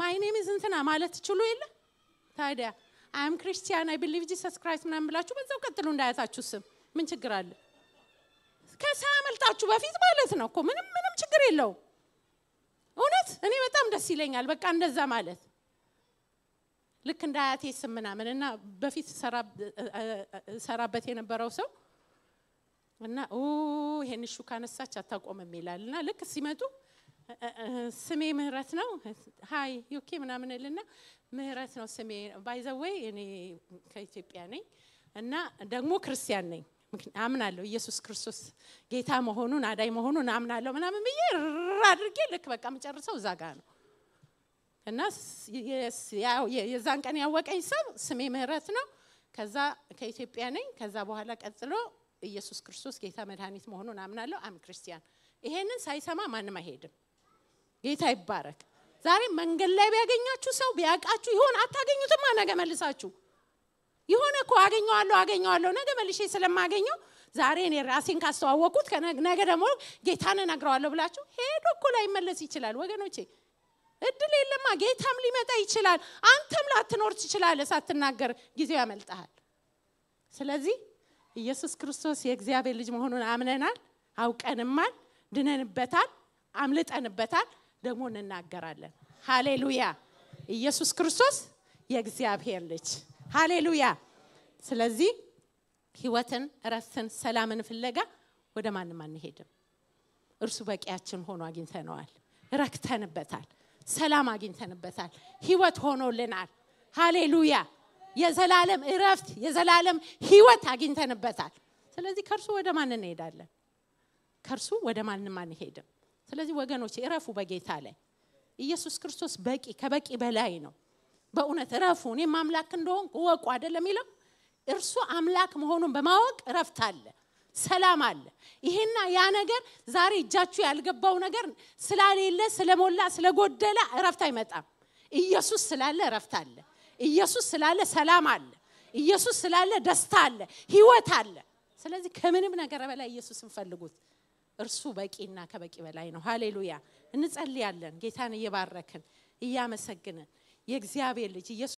my name is እንትና ማለት ትችሉ የለ ታዲያ I am Christian I believe Jesus Christ ምናምን ብላችሁ በዛው ቀጥሉ እንዳያታችሁ ስም ምን ችግር አለ ከሳመልጣችሁ በፊት ማለት ነው እኮ ምንም ችግር የለው እውነት እኔ በጣም ደስ ይለኛል በቃ እንደዛ ማለት ልክ እንዳያቴ ስም ምናምንና በፊት ሰራበት የነበረው ሰው እና ይሄን እሹ ካነሳች አታቆምም ይላልና ልክ ሲመጡ ስሜ ምህረት ነው ሃይ ዩኬ ምናምንልና ምህረት ነው ስሜ ባይ ዘ ዌይ እኔ ከኢትዮጵያ ነኝ እና ደግሞ ክርስቲያን ነኝ አምናለሁ ኢየሱስ ክርስቶስ ጌታ መሆኑን አዳይ መሆኑን አምናለሁ ምናምን ብዬ አድርጌ ልክ በቃ መጨረሻው እዛ ጋር ነው እና የዛን ቀን ያወቀኝ ሰው ስሜ ምህረት ነው ከዛ ከኢትዮጵያ ነኝ ከዛ በኋላ ቀጥሎ ኢየሱስ ክርስቶስ ጌታ መድኃኒት መሆኑን አምናለሁ አም ክርስቲያን ይሄንን ሳይሰማ ማንም አይሄድም ጌታ ይባረክ ዛሬ መንገድ ላይ ቢያገኛችሁ ሰው ቢያቃችሁ ይሆን አታገኙትም ነገ መልሳችሁ ይሆነ እኮ አገኘዋለሁ ነገ መልሼ ስለማገኘው ዛሬ እኔ ራሴን ካስተዋወቁት ነገ ደግሞ ጌታን እነግረዋለሁ ብላችሁ ሄዶ እኮ ላይ መለስ ይችላል ወገኖቼ እድል የለማ ጌታም ሊመጣ ይችላል አንተም ላትኖር ትችላለህ ሳትናገር ጊዜው ያመልጣል ስለዚህ ኢየሱስ ክርስቶስ የእግዚአብሔር ልጅ መሆኑን አምነናል አውቀንማል ድነንበታል አምልጠንበታል ደግሞ እንናገራለን ሃሌሉያ ኢየሱስ ክርስቶስ የእግዚአብሔር ልጅ ሃሌሉያ ስለዚህ ህይወትን ረፍትን ሰላምን ፍለጋ ወደ ማንም አንሄድም እርሱ በቂያችን ሆኖ አግኝተነዋል ረክተንበታል ሰላም አግኝተንበታል ህይወት ሆኖልናል ሃሌሉያ የዘላለም እረፍት የዘላለም ህይወት አግኝተንበታል ስለዚህ ከርሱ ወደ ማን እንሄዳለን ከርሱ ወደ ማንም አንሄድም ስለዚህ ወገኖቼ እረፉ በጌታ ላይ ኢየሱስ ክርስቶስ በቂ ከበቂ በላይ ነው በእውነት እረፉ እኔ አምላክ እንደሆንኩ ወቁ አይደለም ይለው እርሱ አምላክ መሆኑን በማወቅ እረፍት አለ ሰላም አለ ይሄና ያ ነገር ዛሬ እጃችሁ ያልገባው ነገር ስላሌለ ስለሞላ ስለጎደለ እረፍት አይመጣም ኢየሱስ ስላለ እረፍት አለ ኢየሱስ ስላለ ሰላም አለ ኢየሱስ ስላለ ደስታ አለ ህይወት አለ ስለዚህ ከምንም ነገር በላይ ኢየሱስን ፈልጉት እርሱ በቂና ከበቂ በላይ ነው ሃሌሉያ እንጸልያለን ጌታን እየባረክን እያመሰግንን የእግዚአብሔር ልጅ ኢየሱስ